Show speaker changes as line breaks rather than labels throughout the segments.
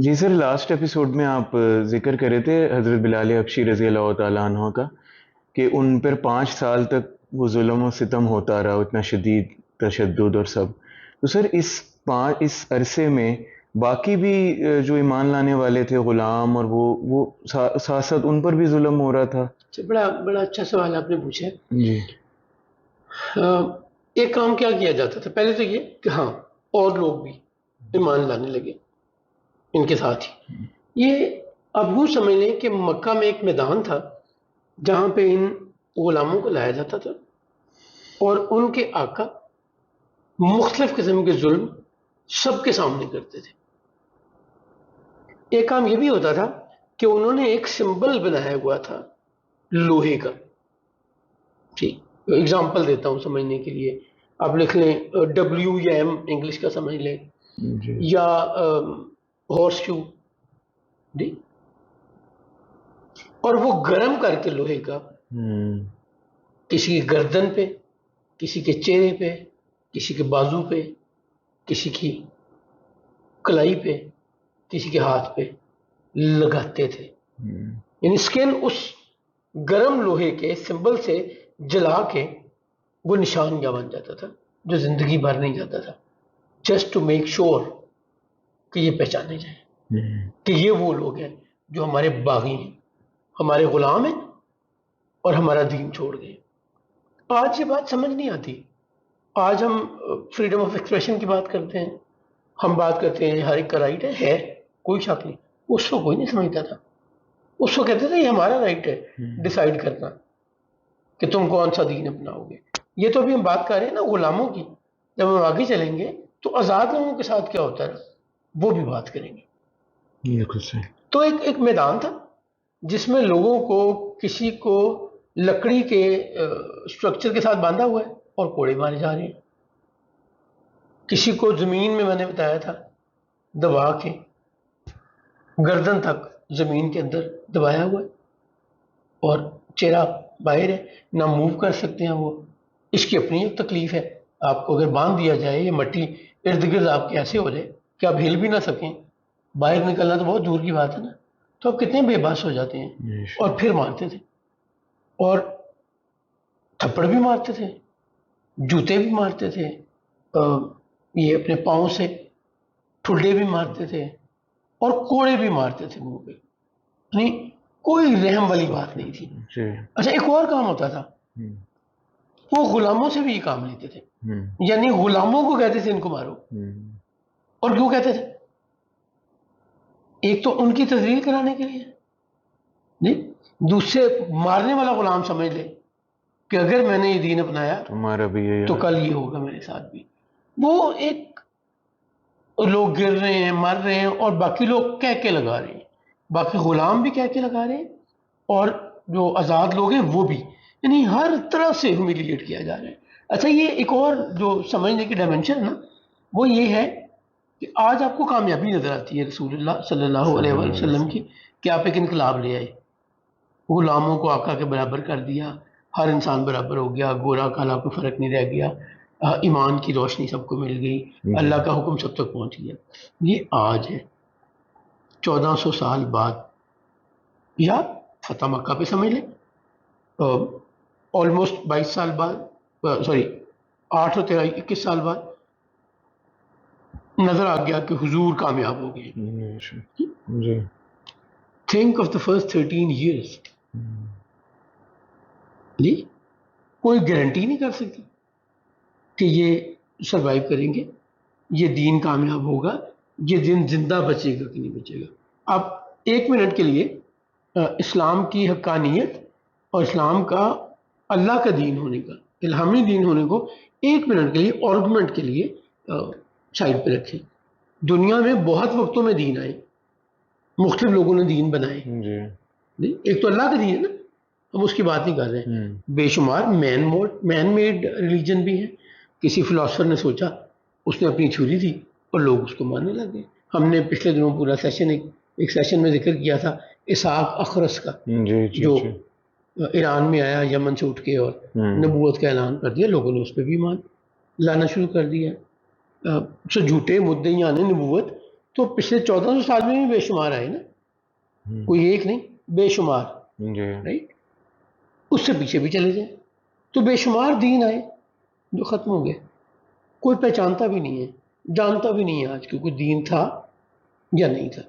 جی سر، last episode میں آپ ذکر کرے تھے حضرت بلال حبشی رضی اللہ تعالیٰ عنہ کا، کہ ان پر 5 سال تک وہ ظلم و ستم ہوتا رہا، اتنا شدید تشدد اور سب. تو سر اس عرصے میں باقی بھی جو ایمان لانے والے تھے غلام اور وہ ساتھ ساتھ ان پر بھی ظلم ہو رہا تھا.
بڑا بڑا اچھا سوال آپ نے پوچھا ہے.
جی.
ایک کام کیا کیا جاتا تھا پہلے تو یہ کہ ہاں اور لوگ بھی ایمان لانے لگے ان کے ساتھ ہی. یہ اب یوں سمجھ لیں کہ مکہ میں ایک میدان تھا جہاں پہ ان غلاموں کو لایا جاتا تھا اور ان کے آقا مختلف قسم کے ظلم سب کے سامنے کرتے تھے. ایک کام یہ بھی ہوتا تھا کہ انہوں نے ایک سمبل بنایا ہوا تھا لوہے کا. ٹھیک، اگزامپل دیتا ہوں سمجھنے کے لیے. آپ لکھ لیں ڈبلیو یا ایم انگلش کا سمجھ لیں،
جی.
یا ہارس شو. جی. اور وہ گرم کر کے لوہے کا کسی کی گردن پہ، کسی کے چہرے پہ، کسی کے بازو پہ، کسی کی کلائی پہ، کسی کے ہاتھ پہ لگاتے تھے. یعنی اسکن اس گرم لوہے کے سمبل سے جلا کے وہ نشان کیا بن جاتا تھا جو زندگی بھر نہیں جاتا تھا، جسٹ ٹو میک شور کہ یہ پہچانے جائیں کہ یہ وہ لوگ ہیں جو ہمارے باغی ہیں، ہمارے غلام ہیں اور ہمارا دین چھوڑ گئے. آج یہ بات سمجھ نہیں آتی. آج ہم فریڈم آف ایکسپریشن کی بات کرتے ہیں، ہم بات کرتے ہیں ہر ایک کا رائٹ ہے کوئی شک نہیں. اس کو کوئی نہیں سمجھتا تھا. اس کو کہتے تھے یہ ہمارا رائٹ ہے ڈیسائیڈ کرنا کہ تم کون سا دین اپناؤ گے. یہ تو ابھی ہم بات کر رہے ہیں نا غلاموں کی. جب ہم آگے چلیں گے تو آزاد لوگوں کے ساتھ کیا ہوتا ہے وہ بھی بات کریں گے. تو ایک میدان تھا جس میں لوگوں کو، کسی کو لکڑی کے اسٹرکچر کے ساتھ باندھا ہوا ہے اور کوڑے مارے جا رہے ہیں، کسی کو زمین میں، میں نے بتایا تھا، دبا کے گردن تک زمین کے اندر دبایا ہوا ہے اور چہرہ باہر ہے، نہ موو کر سکتے ہیں وہ. اس کی اپنی ایک تکلیف ہے. آپ کو اگر باندھ دیا جائے، یہ مٹی ارد گرد آپ کے ایسے ہو جائے کہ آپ ہل بھی نہ سکیں، باہر نکلنا تو بہت دور کی بات ہے نا، تو آپ کتنے بے بس ہو جاتے ہیں. اور پھر مارتے تھے، اور تھپڑ بھی مارتے تھے، جوتے بھی مارتے تھے، یہ اپنے پاؤں سے ٹھڈے بھی مارتے تھے اور کوڑے بھی مارتے تھے منہ پہ. یعنی کوئی رحم والی بات نہیں تھی. اچھا، ایک اور کام ہوتا تھا، وہ غلاموں سے بھی یہ کام لیتے تھے. یعنی غلاموں کو کہتے تھے ان کو مارو. اور کیوں کہتے تھے؟ ایک تو ان کی تذلیل کرانے کے لیے، نہیں، دوسرے مارنے والا غلام سمجھ لے کہ اگر میں نے یہ دین اپنایا تو کل یہ ہوگا میرے ساتھ بھی. وہ ایک لوگ گر رہے ہیں، مر رہے ہیں، اور باقی لوگ کہہ کے لگا رہے ہیں، باقی غلام بھی کہہ کے لگا رہے ہیں اور جو آزاد لوگ ہیں وہ بھی. یعنی ہر طرح سے ہیومیلیٹ کیا جا رہا ہے. اچھا، یہ ایک اور جو سمجھنے کی ڈائمنشن نا، وہ یہ ہے کہ آج آپ کو کامیابی نظر آتی ہے رسول اللہ صلی اللہ علیہ وسلم کی، کہ آپ ایک انقلاب لے آئے، غلاموں کو آقا کے برابر کر دیا، ہر انسان برابر ہو گیا، گورا کالا کوئی فرق نہیں رہ گیا، ایمان کی روشنی سب کو مل گئی، اللہ کا حکم سب تک پہنچ گیا. یہ آج ہے 1400 سال بعد، یا فتح مکہ پہ سمجھ لیں، آلموسٹ 22 سال بعد، سوری 8 اور 13 21 سال بعد نظر آ گیا کہ حضور کامیاب ہو گئے. Think of the first 13 years. جی، کوئی گارنٹی نہیں کر سکتی کہ یہ سروائیو کریں گے، یہ دین کامیاب ہوگا، یہ دین زندہ بچے گا کہ نہیں بچے گا. اب ایک منٹ کے لیے اسلام کی حقانیت اور اسلام کا اللہ کا دین ہونے کا، الہامی دین ہونے کو ایک منٹ کے لیے آرگومنٹ کے لیے سائڈ پہ رکھیں. دنیا میں بہت وقتوں میں دین آئے، مختلف لوگوں نے دین بنائے. ایک تو اللہ کا دین ہے نا، ہم اس کی بات نہیں کر رہے ہیں. بے شمار مین میڈ ریلیجن بھی ہے. کسی فلاسفر نے سوچا، اس نے اپنی چھری دی اور لوگ اس کو ماننے لگ گئے. ہم نے پچھلے دنوں پورا سیشن ایک سیشن میں ذکر کیا تھا اسحاق اخرس کا، جو ایران میں آیا یمن سے اٹھ کے اور نبوت کا اعلان کر دیا. لوگوں نے اس پہ بھی ایمان لانا شروع کر دیا. جھوٹے مدعیان نبوت تو پچھلے 1400 سال میں بھی بے شمار آئے نا، کوئی ایک نہیں، بے شمار،
جی
رائٹ. اس سے پیچھے بھی چلے جائیں تو بے شمار دین آئے جو ختم ہو گئے، کوئی پہچانتا بھی نہیں ہے، جانتا بھی نہیں ہے آج کہ کوئی دین تھا یا نہیں تھا.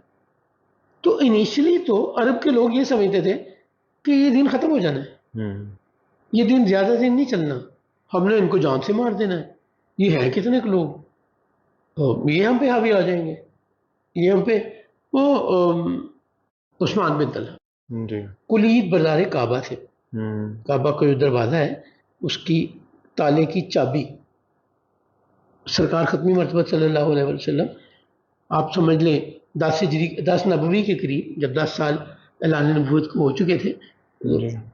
تو انیشلی تو عرب کے لوگ یہ سمجھتے تھے کہ یہ دین ختم ہو جانا ہے، یہ دین زیادہ دن نہیں چلنا، ہم نے ان کو جان سے مار دینا ہے، یہ ہے کتنے کے لوگ، یہ ہم پہ حاوی آ جائیں گے، یہ ہم پہ وہ عثمان بن طلحہ
جی
کلید بازار کعبہ تھے. کعبہ کا جو دروازہ ہے اس کی تالے کی چابی سرکار ختمی مرتبہ صلی اللہ علیہ وسلم، آپ سمجھ لیں 10 نبوی کے قریب، جب 10 سال اعلان نبوت کو ہو چکے تھے،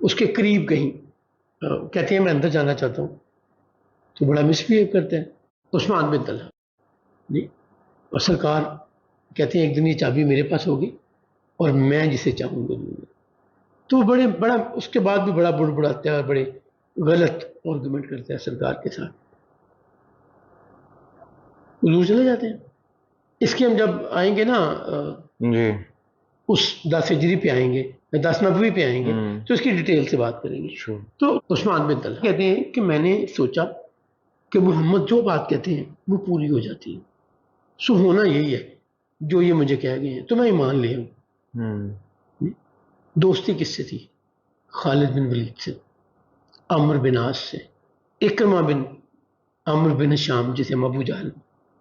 اس کے قریب کہیں کہتے ہیں میں اندر جانا چاہتا ہوں، تو بڑا مس بہیو کرتے ہیں عثمان بن طلحہ جی. اور سرکار کہتے ہیں ایک دن یہ چابی میرے پاس ہوگی اور میں جسے چاہوں گا دوں گا. تو بڑا اس کے بعد بھی بڑا بڑبڑاتے ہیں اور بڑے غلط آرگومنٹ کرتے ہیں سرکار کے ساتھ، حضور چلے جاتے ہیں. اس کے ہم جب آئیں گے نا
جی
اس 10 ہجری پہ آئیں گے، 10 نبوی پہ آئیں گے تو اس کی ڈیٹیل سے بات کریں گے. تو عثمان بن طلحہ کہتے ہیں کہ میں نے سوچا کہ محمد جو بات کہتے ہیں وہ پوری ہو جاتی ہے، سو ہونا یہی ہے جو یہ مجھے کہہ گئے ہیں، تو میں ایمان لے آؤں. دوستی کس سے تھی؟ خالد بن ولید سے، عمرو بن عاص سے، اکرمہ بن عمرو بن شام جسے ہم ابو جہل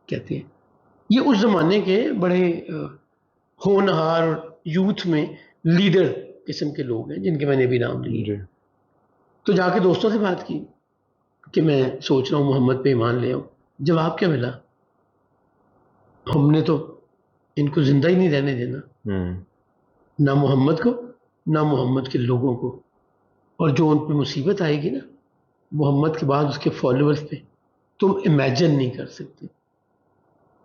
کہتے ہیں. یہ اس زمانے کے بڑے ہونہار یوتھ میں لیڈر قسم کے لوگ ہیں جن کے میں نے بھی نام لیے. تو جا کے دوستوں سے بات کی کہ میں سوچ رہا ہوں محمد پہ ایمان لے آؤں. جواب کیا ملا؟ ہم نے تو ان کو زندہ ہی نہیں رہنے دینا، نہ محمد کو نہ محمد کے لوگوں کو، اور جو ان پہ مصیبت آئے گی نا محمد کے بعد اس کے فالوورز پہ، تم امیجن نہیں کر سکتے.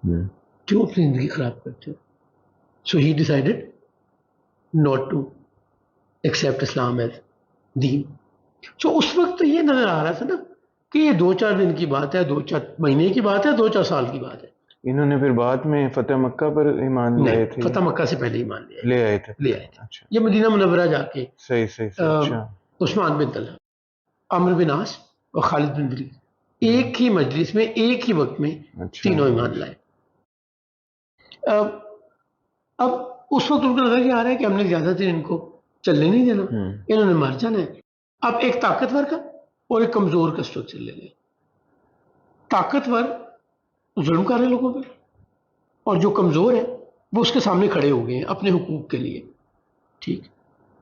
کیوں اپنی زندگی خراب کرتے ہو؟ So he decided not to accept Islam as deen. So اس وقت تو یہ نظر آ رہا تھا نا کہ یہ 2-4 دن کی بات ہے، 2-4 مہینے کی بات ہے، 2-4 سال کی بات ہے.
انہوں نے پھر بعد میں فتح مکہ پر ایمان لائے تھے؟
فتح مکہ سے پہلے ایمان
لے آئے تھے.
اچھا. یہ مدینہ منورہ جا کے
صحیح اچھا.
عثمان بن طلحہ، عمرو بن عاص اور خالد بن ولید ایک ہی مجلس میں ایک ہی وقت میں تینوں ایمان لائے. اب اس وقت ان کو نظر یہ آ رہا ہے کہ ہم نے زیادہ دیر ان کو چلنے نہیں دینا، انہوں نے مر جانا ہے. اب ایک طاقتور کا اور ایک کمزور کا اسٹرکچر لے لیں. طاقتور ظلم کر رہے ہیں لوگوں پہ، اور جو کمزور ہے وہ اس کے سامنے کھڑے ہو گئے ہیں اپنے حقوق کے لیے. ٹھیک.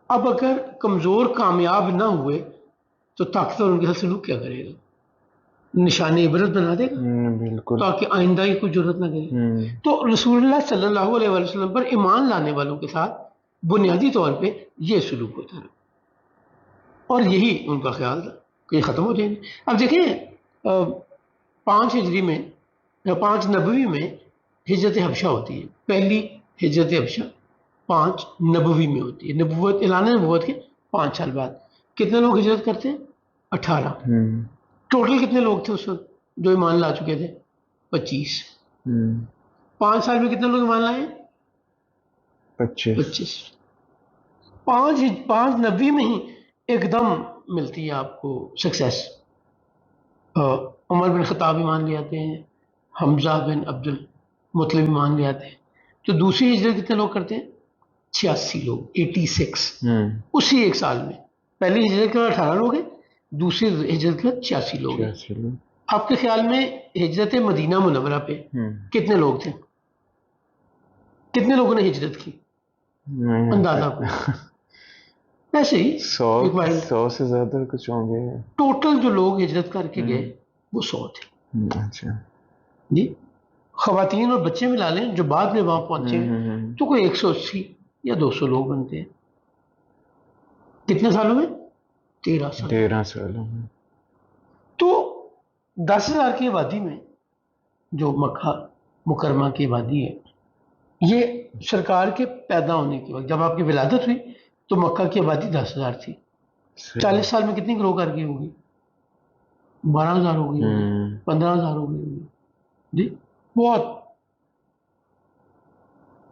اب اگر کمزور کامیاب نہ ہوئے تو طاقتور ان کے ساتھ سلوک کیا کرے گا؟ نشان عبرت بنا دے گا
بالکل،
تاکہ آئندہ ہی کوئی ضرورت نہ کرے. تو رسول اللہ صلی اللہ علیہ وسلم پر ایمان لانے والوں کے ساتھ بنیادی طور پہ یہ سلوک ہوتا ہے، اور یہی ان کا خیال تھا کہ یہ ختم ہو جائیں گے. اب دیکھیں 5 ہجری میں یا 5 نبوی میں ہجرت حبشہ ہوتی ہے. پہلی ہجرت حبشہ 5 نبوی میں ہوتی ہے، نبوت اعلان نبوت کے 5 سال بعد. کتنے لوگ ہجرت کرتے ہیں؟ 18. ٹوٹل کتنے لوگ تھے اس وقت جو ایمان لا چکے تھے؟ 25. 5 سال میں کتنے لوگ ایمان لائے؟ 25. 5 نبی میں ہی ایک دم ملتی ہے آپ کو سکسیس. عمر بن خطاب ایمان لے آتے ہیں، حمزہ بن عبد المطلب ایمان لے آتے ہیں. تو دوسری ہجرت کتنے لوگ کرتے ہیں؟ 86 لوگ، 86. اسی ایک سال میں پہلی ہجرت کے بعد 18 لوگ ہیں، دوسری ہجرت کے بعد 86 لوگ ہیں. آپ کے خیال میں ہجرت مدینہ منورہ پہ کتنے لوگ تھے؟ کتنے لوگوں نے ہجرت کی؟ اندازہ کو ایسے ہی
100 سے زیادہ کچھ ہوں گے.
ٹوٹل جو لوگ ہجرت کر کے گئے وہ 100 تھے.
اچھا
جی. خواتین اور بچے ملا لیں جو بعد میں وہاں پہنچے ہیں تو کوئی 180 یا 200 لوگ بنتے ہیں. کتنے سالوں میں؟ 13
سالوں میں.
تو 10,000 کی آبادی میں جو مکہ مکرمہ کی آبادی ہے، یہ سرکار کے پیدا ہونے کے وقت جب آپ کی ولادت ہوئی تو مکہ کی آبادی 10,000 تھی. 40 سال میں کتنی گرو کر گئی ہوگی؟ 12,000 ہو گئی ہوگی، 15,000 ہو گئی ہوگی. جی بہت.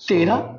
13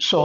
100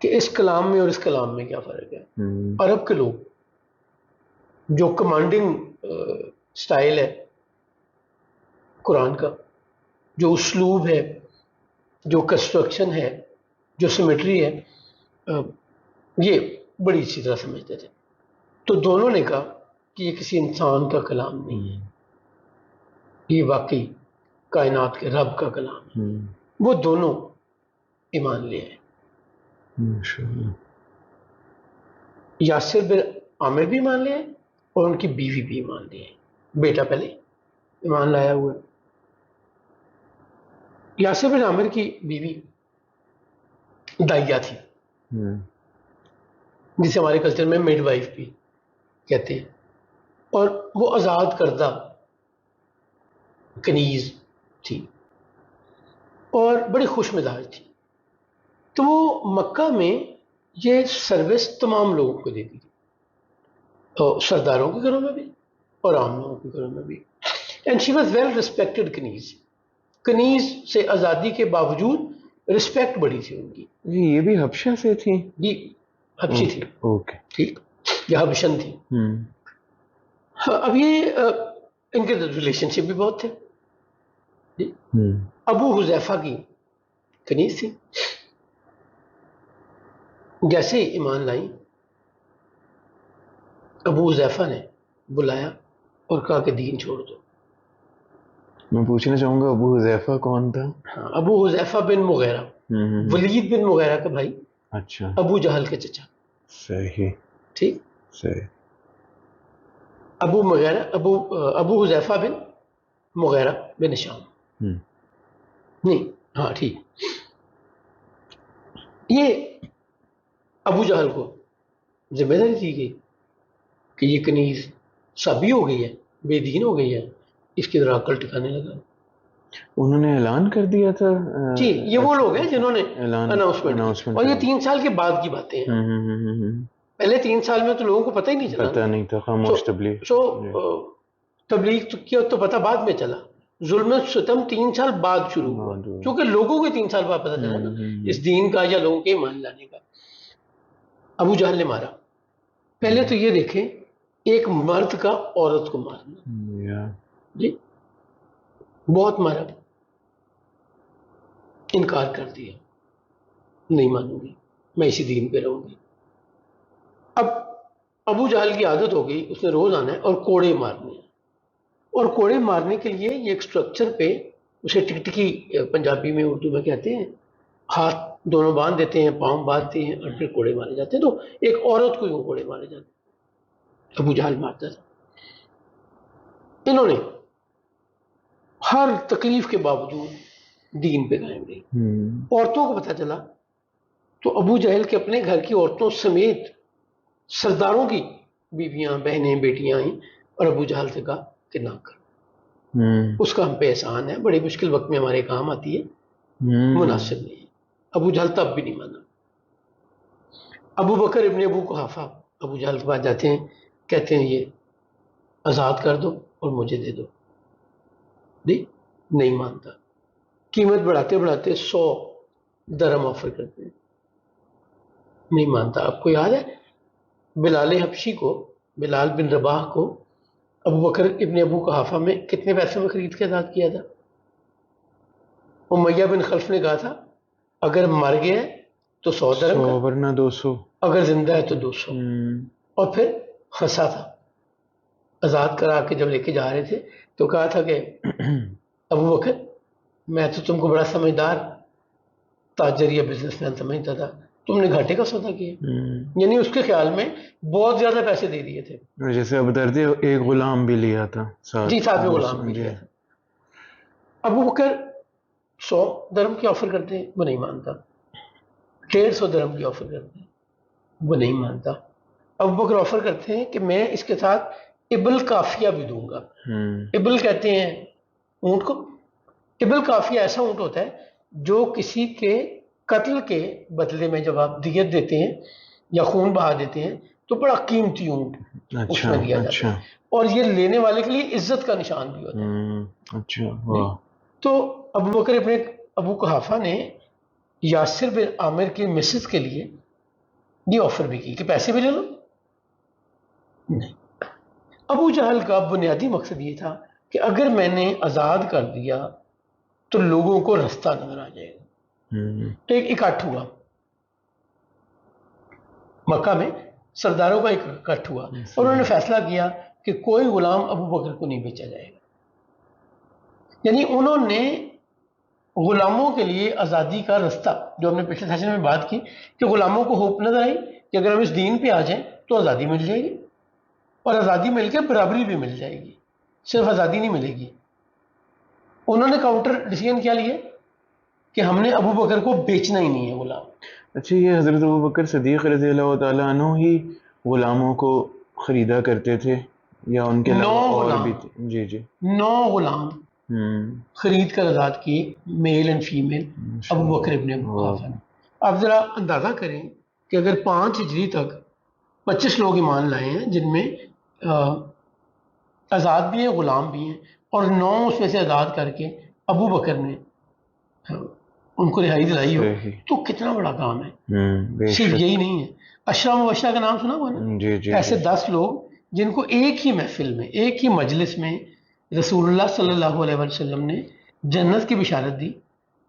کہ اس کلام میں اور اس کلام میں کیا فرق ہے. عرب کے لوگ جو کمانڈنگ سٹائل ہے قرآن کا، جو اسلوب ہے، جو کنسٹرکشن ہے، جو سیمیٹری ہے، یہ بڑی اچھی طرح سمجھتے تھے. تو دونوں نے کہا کہ یہ کسی انسان کا کلام نہیں ہے، یہ واقعی کائنات کے رب کا کلام ہے. وہ دونوں ایمان لے آئے. یاسر بن عامر بھی ایمان لے آئے اور ان کی بیوی بھی ایمان لے آئے. بیٹا پہلے ایمان لایا ہوا ہے. یاسر بن عامر کی بیوی دائیا تھی، جسے ہمارے کلچر میں مڈ وائف بھی کہتے ہیں، اور وہ آزاد کردہ کنیز تھی اور بڑی خوش مزاج تھی. تو وہ مکہ میں یہ سروس تمام لوگوں کو دیتی تھی، سرداروں کے گھروں میں بھی اور عام لوگوں کے گھروں میں بھی. And she was well respected Kaneez. کنیز سے آزادی کے باوجود رسپیکٹ بڑی تھی ان کی.
یہ بھی حبشہ سے تھی؟
جی حبشی تھی.
اوکے
ٹھیک، یہ حبشن تھی. اب یہ ان کے ریلیشن شپ بھی بہت تھے. ابو حذیفہ کی کنیز تھی. جیسے ہی ایمان لائی، ابو حذیفہ نے بلایا اور کہا کہ دین چھوڑ دو.
میں پوچھنا چاہوں گا ابو حذیفہ کون تھا؟
ہاں، ابو حذیفہ بن مغیرہ، ولید بن مغیرہ کا بھائی.
اچھا،
ابو جہل کے چچا.
صحیح
ٹھیک.
صحیح.
ابو حذیفہ بن مغیرہ بن شام. نہیں، ہاں ٹھیک. یہ ابو جہل کو ذمہ داری دی گئی کہ یہ کنیز سابی ہو گئی ہے، بے دین ہو گئی ہے، اس کی طرح عقل ٹکانے لگا.
انہوں نے اعلان کر دیا تھا.
جی، یہ وہ لوگ ہیں جنہوں نے
اناؤنسمنٹ،
اور یہ 3 سال کے بعد کی باتیں ہیں. پہلے 3 سال میں تو لوگوں کو پتہ ہی نہیں چلا.
پتہ نہیں تھا، خاموش تبلیغ.
تبلیغ کیا تو پتہ بعد میں چلا. ظلم و ستم 3 سال بعد شروع ہوا، کیونکہ لوگوں کو 3 سال بعد پتہ چلا نا اس دین کا یا لوگوں کے ایمان لانے کا. ابو جہل نے مارا. پہلے تو یہ دیکھیں، ایک مرد کا عورت کو مارنا، جی بہت مارا. انکار کر دیا، نہیں مانوں گی، میں اسی دین پہ رہوں گی. اب ابو جہل کی عادت ہو گئی، اس نے روز آنا ہے اور کوڑے مارنے ہیں. اور کوڑے مارنے کے لیے یہ ایک سٹرکچر پہ اسے ٹکٹکی پنجابی میں اردو میں کہتے ہیں، ہاتھ دونوں باندھ دیتے ہیں، پاؤں باندھتے ہیں اور پھر کوڑے مارے جاتے ہیں. تو ایک عورت کو یوں کوڑے مارے جاتے ہیں. ابو جہل مارتا تھا. انہوں نے ہر تکلیف کے باوجود دین پہ قائم رہی. عورتوں کو پتہ چلا تو ابو جہل کے اپنے گھر کی عورتوں سمیت سرداروں کی بیویاں، بہنیں، بیٹیاں آئیں اور ابو جہل سے کہا کہ نہ کر، اس کا ہم پہ احسان ہے، بڑے مشکل وقت میں ہمارے کام آتی ہے، مناسب نہیں ہے. ابو جہل تب بھی نہیں مانا. ابو بکر ابن ابو قحافہ ابو جہل کے پاس جاتے ہیں، کہتے ہیں یہ آزاد کر دو اور مجھے دے دو. نہیں مانتا. قیمت بڑھاتے بڑھاتے 100 درہم آفر کرتے ہیں، نہیں مانتا. آپ کو یاد ہے بلال حبشی کو، بلال بن رباح کو ابو بکر ابن ابو قحافہ میں کتنے پیسے میں خرید کے آزاد کیا تھا؟ امیہ بن خلف نے کہا تھا اگر مر گیا تو 100 درہم کا،
ورنہ 200،
اگر زندہ ہے تو 200. اور پھر ہنسا تھا. آزاد کرا کے جب لے کے جا رہے تھے تو کہا تھا کہ ابو بکر میں تو تم کو بڑا سمجھدار تاجر یا بزنس مین سمجھتا تھا، تم نے گھاٹے کا سودا کیا. یعنی اس کے خیال میں بہت زیادہ پیسے دے دیے تھے.
جیسے اب دردی ایک غلام بھی لیا تھا
جی، ساتھ میں غلام بھی لیا تھا. ابو بکر 100 درہم کی آفر کرتے ہیں، وہ نہیں مانتا. 150 درہم کی آفر کرتے ہیں، وہ نہیں مانتا. ابو بکر آفر کرتے ہیں کہ میں اس کے ساتھ ابل کافیہ بھی دوں گا. ابل کہتے ہیں اونٹ کو. ابل کافیہ ایسا اونٹ ہوتا ہے جو کسی کے قتل کے بدلے میں جب آپ دیت دیتے ہیں یا خون بہا دیتے ہیں تو بڑا قیمتی اونٹ اس میں دیا جاتا ہے، اور یہ لینے والے کے لیے عزت کا نشان بھی ہوتا ہے.
اچھا.
تو ابو بکر ابن ابو قحافہ نے یاسر بن عامر کی مسز کے لیے یہ آفر بھی کی کہ پیسے بھی لے لو. نہیں. ابو جہل کا بنیادی مقصد یہ تھا کہ اگر میں نے آزاد کر دیا تو لوگوں کو رستہ نظر آ جائے گا. ایک اکٹھ ہوا مکہ میں، سرداروں کا ایک اکٹھ ہوا اور انہوں نے فیصلہ کیا کہ کوئی غلام ابو بکر کو نہیں بیچا جائے گا. یعنی انہوں نے غلاموں کے لیے آزادی کا رستہ، جو ہم نے پچھلے سیشن میں بات کی کہ غلاموں کو ہوپ نظر آئی کہ اگر ہم اس دین پہ آ جائیں تو آزادی مل جائے گی، اور آزادی مل کے برابری بھی مل جائے گی، صرف آزادی نہیں ملے گی. انہوں نے کاؤنٹر ڈیسیژن کیا لیا کہ ہم نے ابو بکر کو بیچنا ہی نہیں ہے غلام.
اچھا، یہ حضرت ابو بکر صدیق رضی اللہ تعالیٰ عنہ ہی غلاموں کو خریدا کرتے تھے یا ان کے علاوہ اور بھی تھے؟ جی جی،
9 غلام خرید کر آزاد کیے، میل اینڈ فیمیل، ابو بکر ابن ابو قحافہ نے. آپ ذرا اندازہ کریں کہ اگر 5 ہجری تک 25 لوگ ایمان لائے ہیں جن میں آزاد بھی ہیں غلام بھی ہیں، اور 9 اس میں سے آزاد کر کے ابو بکر نے ان کو رہائی دلائی ہو، تو کتنا بڑا کام ہے. صرف یہی نہیں ہے، عشرہ مبشرہ کا نام سنا ہوا نا؟
جی جی،
ایسے 10 لوگ جن کو ایک ہی محفل میں، ایک ہی مجلس میں رسول اللہ صلی اللہ علیہ وسلم نے جنت کی بشارت دی.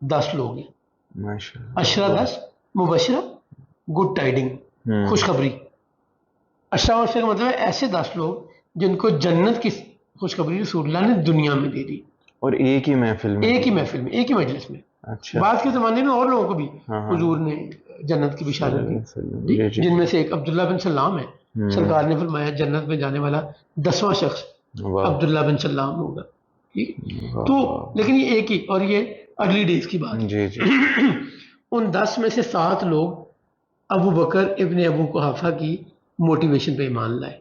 10 لوگ ہیں،
ماشاءاللہ،
عشرہ 10 مبشرہ، گڈ ٹائڈنگ، خوشخبری. عشرہ مبشرہ کا مطلب ہے ایسے 10 لوگ جن کو جنت کی خوشخبری رسول اللہ نے دنیا میں دے دی،
اور ایک ہی محفل میں،
ایک ہی محفل میں، ایک ہی مجلس میں.
اچھا،
بعد کے زمانے میں اور لوگوں کو بھی حضور نے جنت کی بشارت دی، جن میں سے ایک عبداللہ بن سلام ہے. سرکار نے فرمایا جنت میں جانے والا 10واں شخص عبداللہ بن سلام ہوگا. تو لیکن یہ ایک ہی، اور یہ اگلی ڈیز کی بات.
جی جی،
ان 10 میں سے 7 لوگ ابو بکر ابن ابو قحافہ کی موٹیویشن پہ ایمان لائے.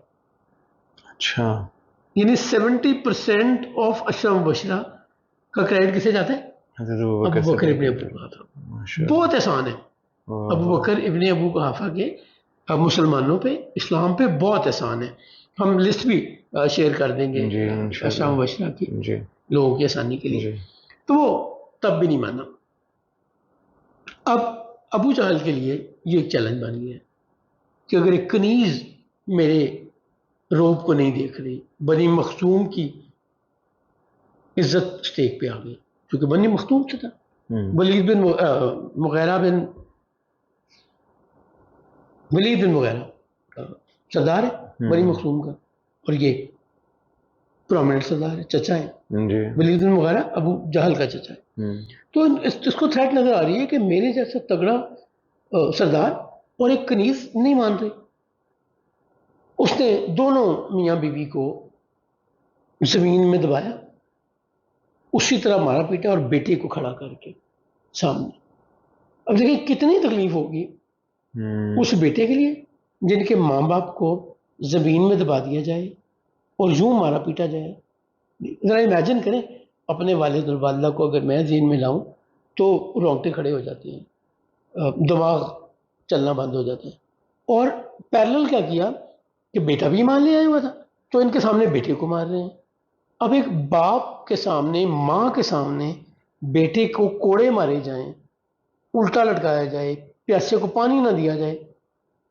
اچھا،
یعنی 70% آف عشرہ مبشرہ کا کریڈٹ کسے جاتا ہے؟ ابو بکر ابن ابو قحافہ. بہت احسان ہے ابو بکر ابن ابو قحافہ کے مسلمانوں پہ، اسلام پہ بہت احسان ہے. ہم لسٹ بھی شیئر کر دیں گے عشرہ مبشرہ کی لوگوں کی آسانی کے لیے. تو وہ تب بھی نہیں مانا. اب ابو جہل کے لیے یہ ایک چیلنج بن گیا کہ اگر ایک کنیز میرے روب کو نہیں دیکھ رہی، بنی مخزوم کی عزت اسٹیک پہ آ گئی، کیونکہ بنی مخزوم سے تھا. ولید بن مغیرہ سردار ہے بنی مخزوم کا، اور یہ پرومیننٹ سردار ہے، چچا ہے. ولید بن مغیرہ ابو جہل کا چچا ہے. تو اس کو تھریٹ نظر آ رہی ہے کہ میرے جیسا تگڑا سردار اور ایک کنیز نہیں مان رہے. اس نے دونوں میاں بیوی کو زمین میں دبایا، اسی طرح مارا پیٹا، اور بیٹے کو کھڑا کر کے سامنے. اب دیکھیں کتنی تکلیف ہوگی اس بیٹے کے لیے جن کے ماں باپ کو زمین میں دبا دیا جائے اور یوں مارا پیٹا جائے. ذرا امیجن کریں اپنے والد اور والدہ کو اگر میں ذہن میں لاؤں تو رونگٹے کھڑے ہو جاتے ہیں، دماغ چلنا بند ہو جاتا ہے. اور پیرلل کیا کیا کہ بیٹا بھی مان لے آیا ہوا تھا، تو ان کے سامنے بیٹے کو مار رہے ہیں. اب ایک باپ کے سامنے، ماں کے سامنے بیٹے کو کوڑے مارے جائیں، الٹا لٹکایا جائے، پیاسے کو پانی نہ دیا جائے،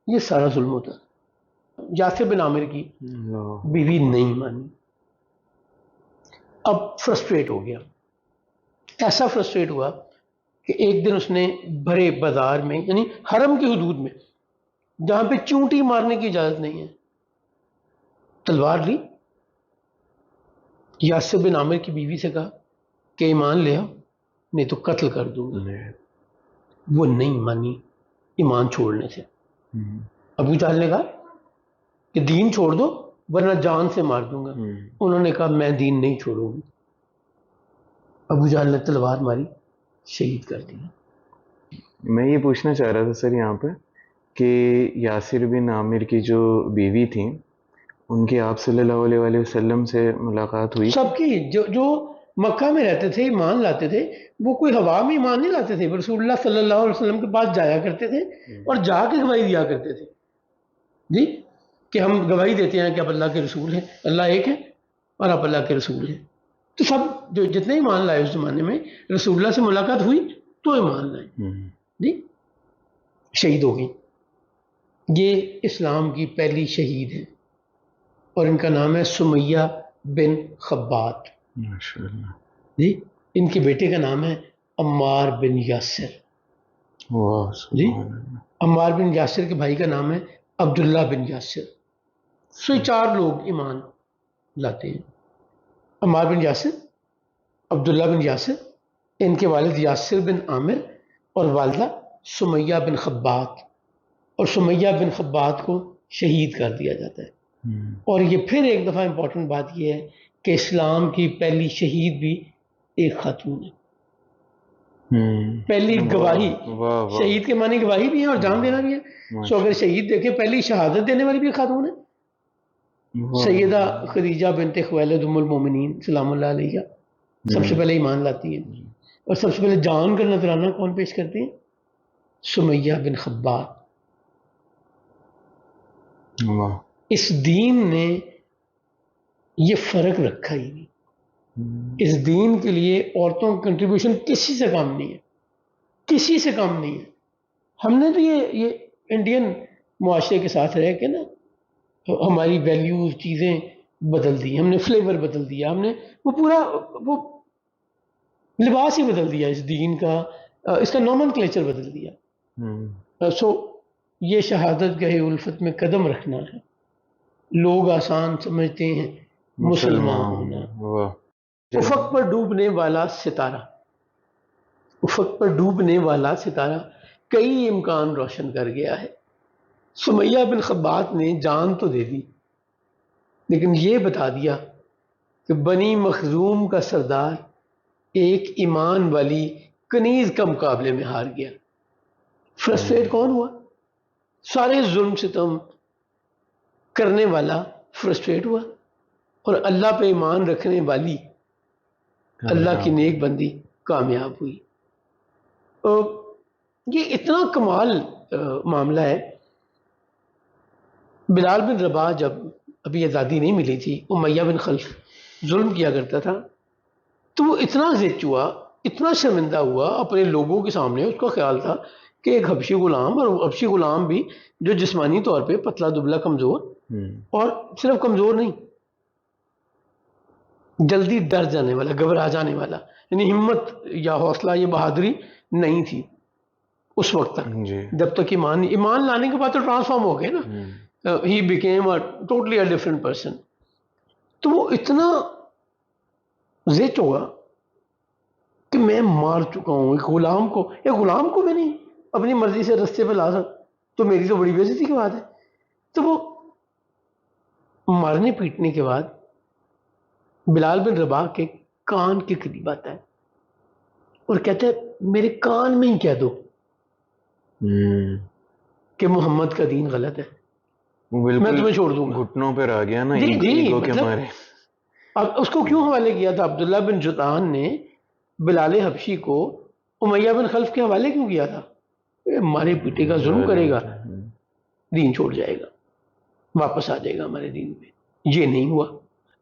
یہ سارا ظلم ہوتا ہے. یاسر بن عامر کی بیوی نہیں مانی. اب فرسٹریٹ ہو گیا، ایسا فرسٹریٹ ہوا کہ ایک دن اس نے بھرے بازار میں، یعنی حرم کی حدود میں جہاں پہ چونٹی مارنے کی اجازت نہیں ہے، تلوار لی، یاسر بن عامر کی بیوی سے کہا کہ ایمان لے آؤ نہیں تو قتل کر دوں گا. وہ نہیں مانی ایمان چھوڑنے سے. ابو جہل نے کہا کہ دین چھوڑ دو ورنہ جان سے مار دوں گا. انہوں نے کہا میں دین نہیں چھوڑوں گی. ابو جہل نے تلوار ماری، شہید کر دیا.
میں یہ پوچھنا چاہ رہا تھا سر یہاں پہ کہ یاسر بن عامر کی جو بیوی تھیں ان کی آپ صلی اللہ علیہ وسلم سے ملاقات ہوئی؟
سب کی جو مکہ میں رہتے تھے ایمان لاتے تھے، وہ کوئی ہوا میں ایمان نہیں لاتے تھے، رسول اللہ صلی اللہ علیہ وسلم کے پاس جایا کرتے تھے اور جا کے گواہی دیا کرتے تھے جی کہ ہم گواہی دیتے ہیں کہ آپ اللہ کے رسول ہیں، اللہ ایک ہے اور آپ اللہ کے رسول ہیں. تو سب جو جتنے ایمان لائے اس زمانے میں رسول اللہ سے ملاقات ہوئی تو ایمان لائے جی، شہید ہو گئی. یہ اسلام کی پہلی شہید ہیں اور ان کا نام ہے سمیہ بن خبات.
ماشاءاللہ.
جی ان کے بیٹے کا نام ہے عمار بن یاسر.
واہ
جی
سبحان اللہ.
عمار بن یاسر کے بھائی کا نام ہے عبداللہ بن یاسر. سو یہ 4 لوگ ایمان لاتے ہیں. عمار بن یاسر، عبداللہ بن یاسر، ان کے والد یاسر بن عامر اور والدہ سمیہ بن خبات. اور سمیہ بن خبات کو شہید کر دیا جاتا ہے. اور یہ پھر ایک دفعہ امپورٹنٹ بات یہ ہے کہ اسلام کی پہلی شہید بھی ایک خاتون ہے. پہلی گواہی،
واہ واہ.
شہید کے معنی گواہی بھی ہے اور جان دینا بھی ہے. سو اگر شہید دیکھیں پہلی شہادت دینے والی بھی ایک خاتون ہے. سیدہ خدیجہ بنت خویلد ام المومنین سلام اللہ علیہ سب سے پہلے ایمان لاتی ہیں اور سب سے پہلے جان کا نذرانہ کون پیش کرتے ہیں؟ سمیہ بن خبات.
واہ.
اس دین نے یہ فرق رکھا ہی نہیں. اس دین کے لیے عورتوں کی کنٹریبیوشن کسی سے کم نہیں ہے، کسی سے کم نہیں ہے. ہم نے تو یہ انڈین معاشرے کے ساتھ رہ کے نا ہماری ویلیوز چیزیں بدل دی. ہم نے فلیور بدل دیا، ہم نے وہ پورا وہ لباس ہی بدل دیا اس دین کا، اس کا نومن کلیچر بدل دیا. سو یہ شہادت گاہ الفت میں قدم رکھنا ہے. لوگ آسان سمجھتے ہیں مسلمان ہونا. افق پر ڈوبنے والا ستارہ، افق پر ڈوبنے والا ستارہ کئی امکان روشن کر گیا ہے. سمیہ بن خبات نے جان تو دے دی لیکن یہ بتا دیا کہ بنی مخزوم کا سردار ایک ایمان والی کنیز کا مقابلے میں ہار گیا. فرسٹریٹ کون ہوا؟ سارے ظلم ستم کرنے والا فرسٹریٹ ہوا اور اللہ پہ ایمان رکھنے والی اللہ کی نیک بندی کامیاب ہوئی. یہ اتنا کمال معاملہ ہے. بلال بن رباح جب ابھی آزادی نہیں ملی تھی، امیہ بن خلف ظلم کیا کرتا تھا تو وہ اتنا زچ ہوا، اتنا شرمندہ ہوا اپنے لوگوں کے سامنے. اس کا خیال تھا کہ ایک حبشی غلام، اور حبشی غلام بھی جو جسمانی طور پہ پتلا دبلا کمزور، اور صرف کمزور نہیں، جلدی ڈر جانے والا، گھبرا جانے والا، یعنی ہمت یا حوصلہ یا بہادری نہیں تھی اس وقت تک. جب تک ایمان لانے کے بعد تو ٹرانسفارم ہو گئے نا. He became a totally a different person. تو وہ اتنا زچ ہوگا کہ میں مار چکا ہوں ایک غلام کو میں نہیں اپنی مرضی سے رستے پہ لا سکتا، تو میری تو بڑی بے عزتی کی بات ہے. تو وہ مارنے پیٹنے کے بعد بلال بن رباح کے کان کے قریب آتا ہے اور کہتا ہے میرے کان میں ہی کہہ دو کہ محمد کا دین غلط ہے، میں تمہیں چھوڑ دوں گا.
گھٹنوں پر آ گیا نا
جی
ایگو کے
مطلب
مارے.
اب اس کو کیوں حوالے کیا تھا؟ عبداللہ بن جدعان نے بلال حبشی کو امیہ بن خلف کے حوالے کیوں کیا تھا؟ ہمارے پیٹے کا ظلم کرے گا، دین چھوڑ جائے گا، واپس آ جائے گا ہمارے دین پہ. یہ نہیں ہوا.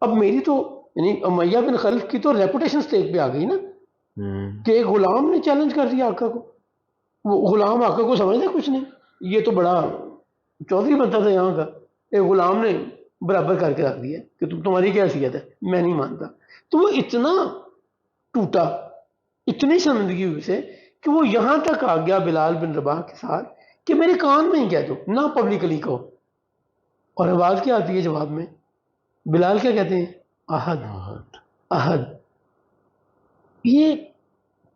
اب میری تو یعنی امیہ بن خلف کی تو ریپوٹیشن سٹیج پہ آ گئی نا کہ ایک غلام نے چیلنج کر دیا آقا کو. وہ غلام آقا کو سمجھتا کچھ نہیں، یہ تو بڑا چودھری بنتا تھا یہاں کا، ایک غلام نے برابر کر کے رکھ دیا کہ تمہاری کیا حیثیت ہے، میں نہیں مانتا. تو وہ اتنا ٹوٹا، اتنی شرمندگی ہوئی سے کہ وہ یہاں تک آ گیا بلال بن رباح کے ساتھ کہ میرے کان میں ہی کہہ دو، نہ پبلکلی کہو. اور آواز کیا آتی ہے جواب میں؟ بلال کیا کہتے ہیں؟ احد احد. یہ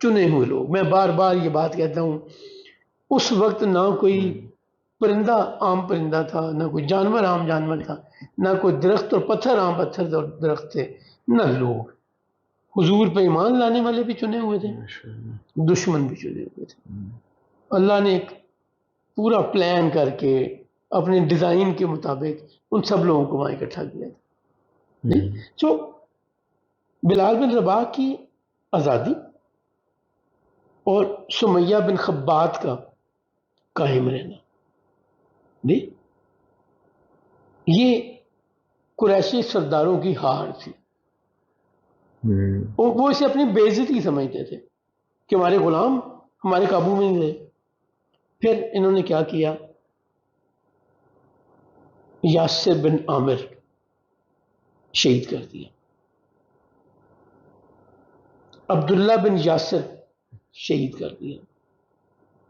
چنے ہوئے لوگ. میں بار بار یہ بات کہتا ہوں، اس وقت نہ کوئی پرندہ عام پرندہ تھا، نہ کوئی جانور عام جانور تھا، نہ کوئی درخت اور پتھر عام پتھر اور درخت تھے، نہ لوگ. حضور پہ ایمان لانے والے بھی چنے ہوئے تھے، دشمن بھی چنے ہوئے تھے. اللہ نے ایک پورا پلان کر کے اپنے ڈیزائن کے مطابق ان سب لوگوں کو وہاں اکٹھا کیا تھا. سو بلال بن رباح کی آزادی اور سمیہ بن خبات کا قائم رہنا، یہ قریشی سرداروں کی ہار تھی. وہ اسے اپنی بے عزتی سمجھتے تھے کہ ہمارے غلام ہمارے قابو میں نہیں رہے. پھر انہوں نے کیا کیا؟ یاسر بن عامر شہید کر دیا، عبداللہ بن یاسر شہید کر دیا،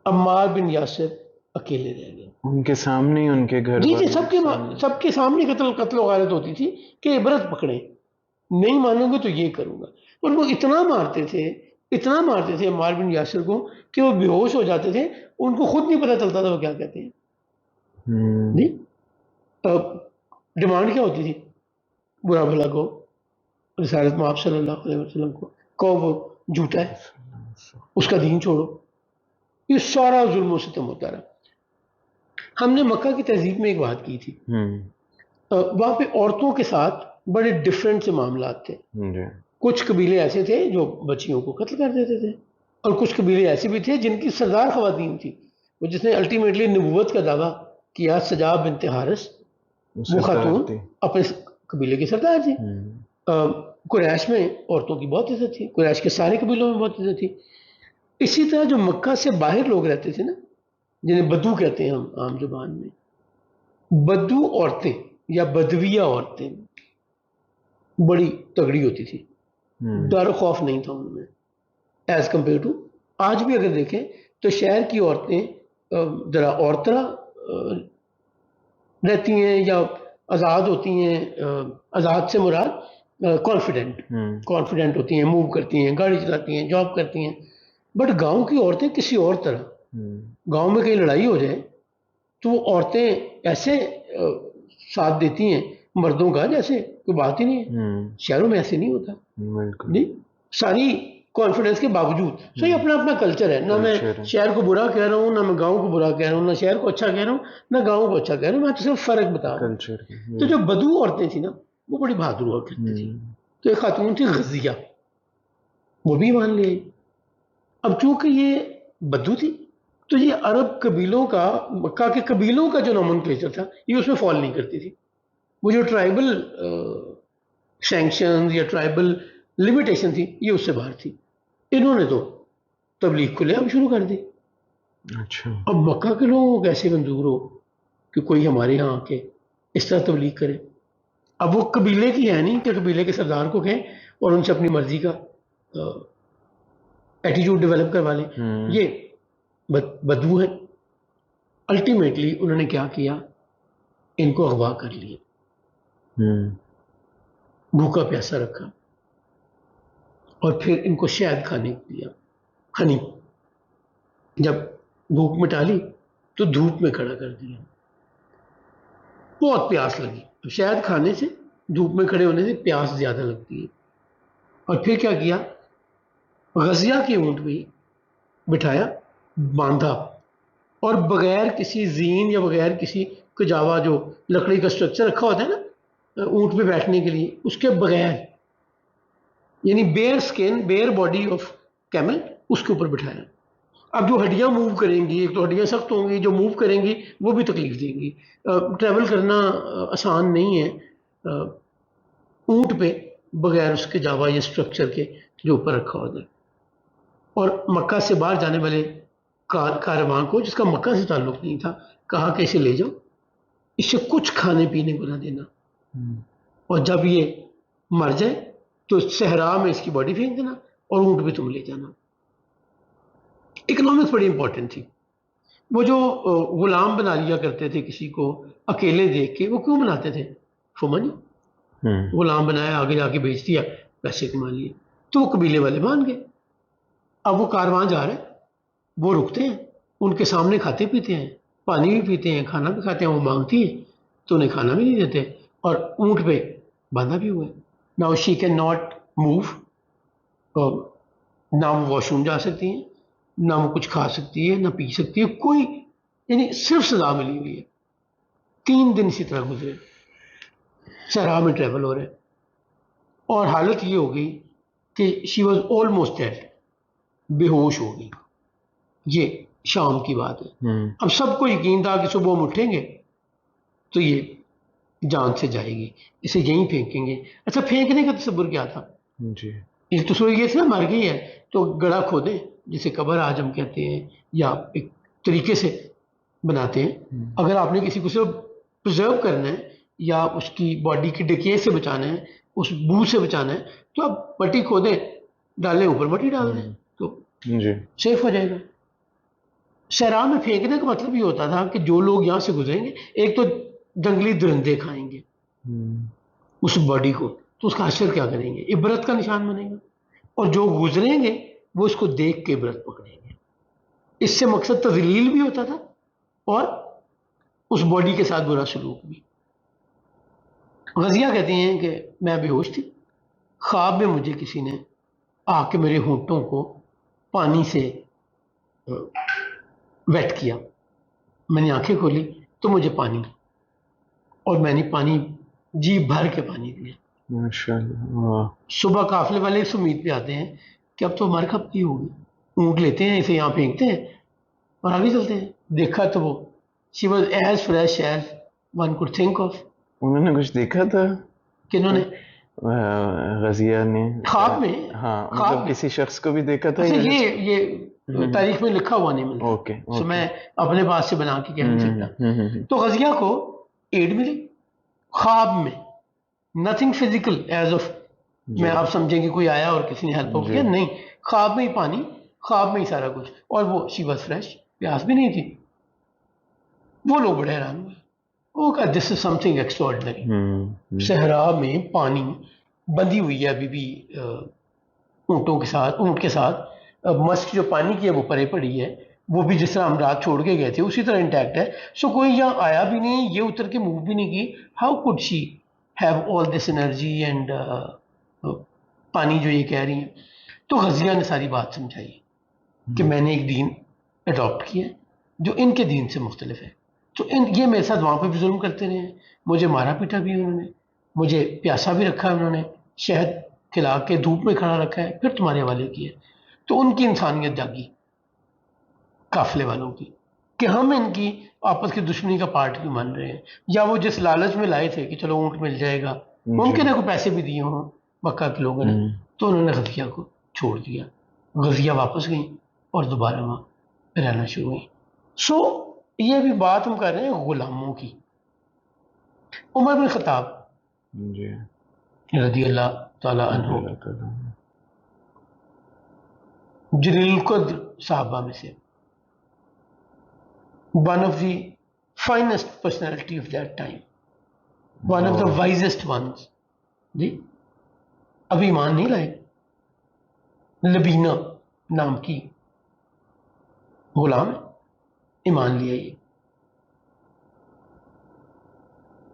عمار بن یاسر اکیلے رہ گئے.
ان کے سامنے ہی ان کے گھر
جی
والوں
سب کے سامنے قتل و غارت ہوتی تھی کہ عبرت پکڑیں، نہیں مانوں گے تو یہ کروں گا. اور وہ اتنا مارتے تھے عمار بن یاسر کو کہ وہ بے ہوش ہو جاتے تھے، ان کو خود نہیں پتہ چلتا تھا وہ کیا کہتے ہیں. جی ڈیمانڈ کیا ہوتی تھی؟ برا بھلا کو، رسالت میں آپ صلی اللہ علیہ وسلم کو وہ جھوٹا ہے، اس کا دین چھوڑو. یہ سارا ظلم و ستم ہوتا رہا. ہم نے مکہ کی تہذیب میں ایک بات کی تھی، وہاں پہ عورتوں کے ساتھ بڑے ڈفرینٹ سے معاملات تھے. کچھ قبیلے ایسے تھے جو بچیوں کو قتل کر دیتے تھے، اور کچھ قبیلے ایسے بھی تھے جن کی سردار خواتین تھی. وہ جس نے الٹیمیٹلی نبوت کا دعویٰ کیا، سجا بنت حارث، وہ خاتون اپنے قبیلے کی سردار تھی. قریش میں عورتوں کی بہت عزت تھی، قریش کے سارے قبیلوں میں بہت عزت تھی. اسی طرح جو مکہ سے باہر لوگ رہتے تھے نا، جنہیں بدو کہتے ہیں ہم عام زبان میں، بدو عورتیں یا بدویہ عورتیں بڑی تگڑی ہوتی تھی، ڈر و خوف نہیں تھا ان میں ایز کمپیئر ٹو آج بھی. اگر دیکھیں تو شہر کی عورتیں ذرا اور طرح رہتی ہیں یا آزاد ہوتی ہیں. آزاد سے مراد کانفیڈنٹ ہوتی ہیں، موو کرتی ہیں، گاڑی چلاتی ہیں، جاب کرتی ہیں. بٹ گاؤں کی عورتیں کسی اور طرح. گاؤں میں کہیں لڑائی ہو جائے تو وہ عورتیں ایسے ساتھ دیتی ہیں مردوں کا جیسے کوئی بات ہی نہیں ہے. شہروں میں ایسے نہیں ہوتا نہیں، ساری کانفیڈنس کے باوجود. سو یہ اپنا اپنا کلچر ہے. نہ میں شہر کو برا کہہ رہا ہوں، نہ میں گاؤں کو برا کہہ رہا ہوں، نہ شہر کو اچھا کہہ رہا ہوں، نہ گاؤں کو اچھا کہہ رہا ہوں. میں تو صرف فرق بتا رہا ہوں. تو جو بدو عورتیں تھیں نا، وہ بڑی بہادر ہوا کرتی تھیں. تو ایک خاتون تھی غزیہ، وہ بھی مان لے. اب چونکہ یہ بدو تھی تو یہ عرب قبیلوں کا، مکہ کے قبیلوں کا جو نومنکلیچر تھا یہ اس میں فال نہیں کرتی تھی. وہ جو ٹرائبل سینکشن یا ٹرائبل لمیٹیشن تھی یہ اس سے باہر تھی. انہوں نے تو تبلیغ کو لے اب شروع کر دی.
اچھا،
اب مکہ کے لوگوں کو کیسے منظور ہو کہ کوئی ہمارے یہاں آ کے اس طرح تبلیغ کرے؟ اب وہ قبیلے کی ہے نہیں کہ قبیلے کے سردار کو کہیں اور ان سے اپنی مرضی کا ایٹیٹیوڈ ڈیولپ کروا لیں. یہ بدو ہے. الٹیمیٹلی انہوں نے کیا کیا؟ ان کو اغوا کر لیا، بھوکا پیاسا رکھا، اور پھر ان کو شہد کھانے کو دیا، ہنی. جب بھوک مٹا لی تو دھوپ میں کھڑا کر دیا. بہت پیاس لگی، شہد کھانے سے دھوپ میں کھڑے ہونے سے پیاس زیادہ لگتی ہے. اور پھر کیا کیا؟ غزیہ کے اونٹ میں بٹھایا، باندھا، اور بغیر کسی زین یا بغیر کسی کجاوا، جو لکڑی کا اسٹرکچر رکھا ہوتا ہے نا اونٹ پہ بیٹھنے کے لیے، اس کے بغیر، یعنی بیئر سکن، بیئر باڈی آف کیمل، اس کے اوپر بٹھایا. اب جو ہڈیاں موو کریں گی، ایک تو ہڈیاں سخت ہوں گی، جو موو کریں گی وہ بھی تکلیف دیں گی. ٹریول کرنا آسان نہیں ہے اونٹ پہ بغیر اس کے جاوا یا اسٹرکچر کے جو اوپر رکھا ہوتا ہے. اور مکہ سے باہر جانے والے کارواں کو، جس کا مکہ سے تعلق نہیں تھا، کہا کہ اسے لے جاؤ، اسے کچھ کھانے پینے کو نہ دینا، اور جب یہ مر جائے تو صحرا میں اس کی باڈی پھینک دینا اور اونٹ بھی تم لے جانا. اکنامکس بڑی امپورٹنٹ تھی. وہ جو غلام بنا لیا کرتے تھے کسی کو اکیلے دیکھ کے، وہ کیوں بناتے تھے؟ فور منی. غلام بنایا، آگے جا کے بیچ دیا، پیسے کما لیے. تو وہ قبیلے والے مان گئے. اب وہ کارواں جا رہے، وہ رکتے ہیں، ان کے سامنے کھاتے پیتے ہیں، پانی بھی پیتے ہیں، کھانا بھی کھاتے ہیں. وہ مانگتی ہے تو انہیں کھانا بھی نہیں دیتے، اور اونٹ پہ باندھا بھی ہوا ہے. Now she can not move, نہ وہ واش روم جا سکتی ہیں، نہ وہ کچھ کھا سکتی ہے، نہ پی سکتی ہے، کوئی، یعنی صرف سزا ملی ہوئی ہے. 3 دن اسی طرح گزرے، صحرا میں ٹریول ہو رہے، اور حالت یہ ہو گئی کہ شی واز آلموسٹ ڈیڈ، بے ہوش ہو گئی. یہ شام کی بات ہے. اب سب کو یقین تھا کہ صبح ہم اٹھیں گے تو یہ جان سے جائے گی، اسے یہیں پھینکیں گے. اچھا، پھینکنے کا تصور کیا تھا؟
جی،
ایک تصور یہ تھا مر گئی ہے تو گڑھا کھودیں، جسے قبر آج ہم کہتے ہیں، یا ایک طریقے سے بناتے ہیں. اگر آپ نے کسی کو صرف پرزرو کرنا ہے یا اس کی باڈی کی ڈکے سے بچانا ہے، اس بو سے بچانا ہے، تو آپ مٹی کھودیں، ڈالیں، اوپر مٹی ڈال دیں تو
جی
سیف ہو جائے گا۔ صحرا میں پھینکنے کا مطلب یہ ہوتا تھا کہ جو لوگ یہاں سے گزریں گے، ایک تو جنگلی درندے کھائیں گے اس باڈی کو، تو اس کا حشر کیا کریں گے، عبرت کا نشان بنے گا، اور جو گزریں گے وہ اس کو دیکھ کے عبرت پکڑیں گے۔ اس سے مقصد تذلیل بھی ہوتا تھا اور اس باڈی کے ساتھ برا سلوک بھی۔ غزیہ کہتی ہیں کہ میں بے ہوش تھی، خواب میں مجھے کسی نے آ کے میرے ہونٹوں کو پانی سے ویٹ کیا، میں نے آنکھیں کھولی تو مجھے پانی، اور میں نے پانی جی بھر کے پانی دیا۔
ماشاءاللہ۔
صبح قافلے والے اس امید پہ آتے ہیں کہ اب تو ہمارے کب کی ہوگی، اونٹ لیتے ہیں، اسے یہاں پھینکتے ہیں اور آگے چلتے ہیں۔ دیکھا تو وہ she was as fresh as one could think of۔
انہوں نے کچھ دیکھا تھا
کنہوں نے؟
غزیہ نے؟
خواب میں؟
ہاں
خواب
مطلب
میں
کسی شخص کو بھی دیکھا تھا؟
اچھا، یہ تاریخ میں لکھا ہوا نہیں ملتا،
اوکے
تو میں اپنے پاس سے بنا کے کہہ نہیں سکتا۔ تو غزیہ کو ایڈ ملی خواب میں، نتھنگ فزیکل ایز آف میں آپ سمجھیں کہ کوئی آیا اور کسی نے ہیلپ کیا، نہیں، خواب میں ہی پانی، خواب میں ہی سارا کچھ، اور وہ شی واز فریش، پیاس بھی نہیں تھی۔ وہ لوگ بڑے حیران ہوئے، وہ کہا دس از سم تھنگ ایکسٹراڈنری۔ صحرا میں پانی بندھی ہوئی ہے ابھی بھی اونٹوں کے ساتھ، اونٹ کے ساتھ، مشک جو پانی کی ہے وہ پرے پڑی ہے، وہ بھی جس طرح ہم رات چھوڑ کے گئے تھے اسی طرح انٹیکٹ ہے۔ سو کوئی یہاں آیا بھی نہیں، یہ اتر کے موو بھی نہیں کی۔ How could she have all this energy and پانی جو یہ کہہ رہی ہیں۔ تو غزیہ نے ساری بات سمجھائی کہ میں نے ایک دین اڈاپٹ کیا جو ان کے دین سے مختلف ہے، تو یہ میرے ساتھ وہاں پہ بھی ظلم کرتے رہے ہیں، مجھے مارا پیٹا بھی انہوں نے، مجھے پیاسا بھی رکھا ہے انہوں نے، شہد کھلا کے دھوپ میں کھڑا رکھا ہے، پھر تمہارے حوالے کیا۔ تو ان کی انسانیت جاگی قافلے والوں کی کہ ہم ان کی آپس کی دشمنی کا پارٹ کیوں مان رہے ہیں، یا وہ جس لالچ میں لائے تھے کہ چلو اونٹ مل جائے گا، ممکن ہے کوئی پیسے بھی دیے ہوں مکہ کے لوگوں نے، تو انہوں نے غزیہ کو چھوڑ دیا۔ غزیہ واپس گئیں اور دوبارہ وہاں رہنا شروع ہوئی۔ سو یہ بھی بات ہم کر رہے ہیں غلاموں کی۔ عمر بن خطاب رضی اللہ تعالی عنہ جلیل القدر صحابہ میں سے، one of the finest personality of that time, one of the wisest ones۔ جی ابھی ایمان نہیں لائے، لبینہ نام کی غلام ایمان لیا۔ یہ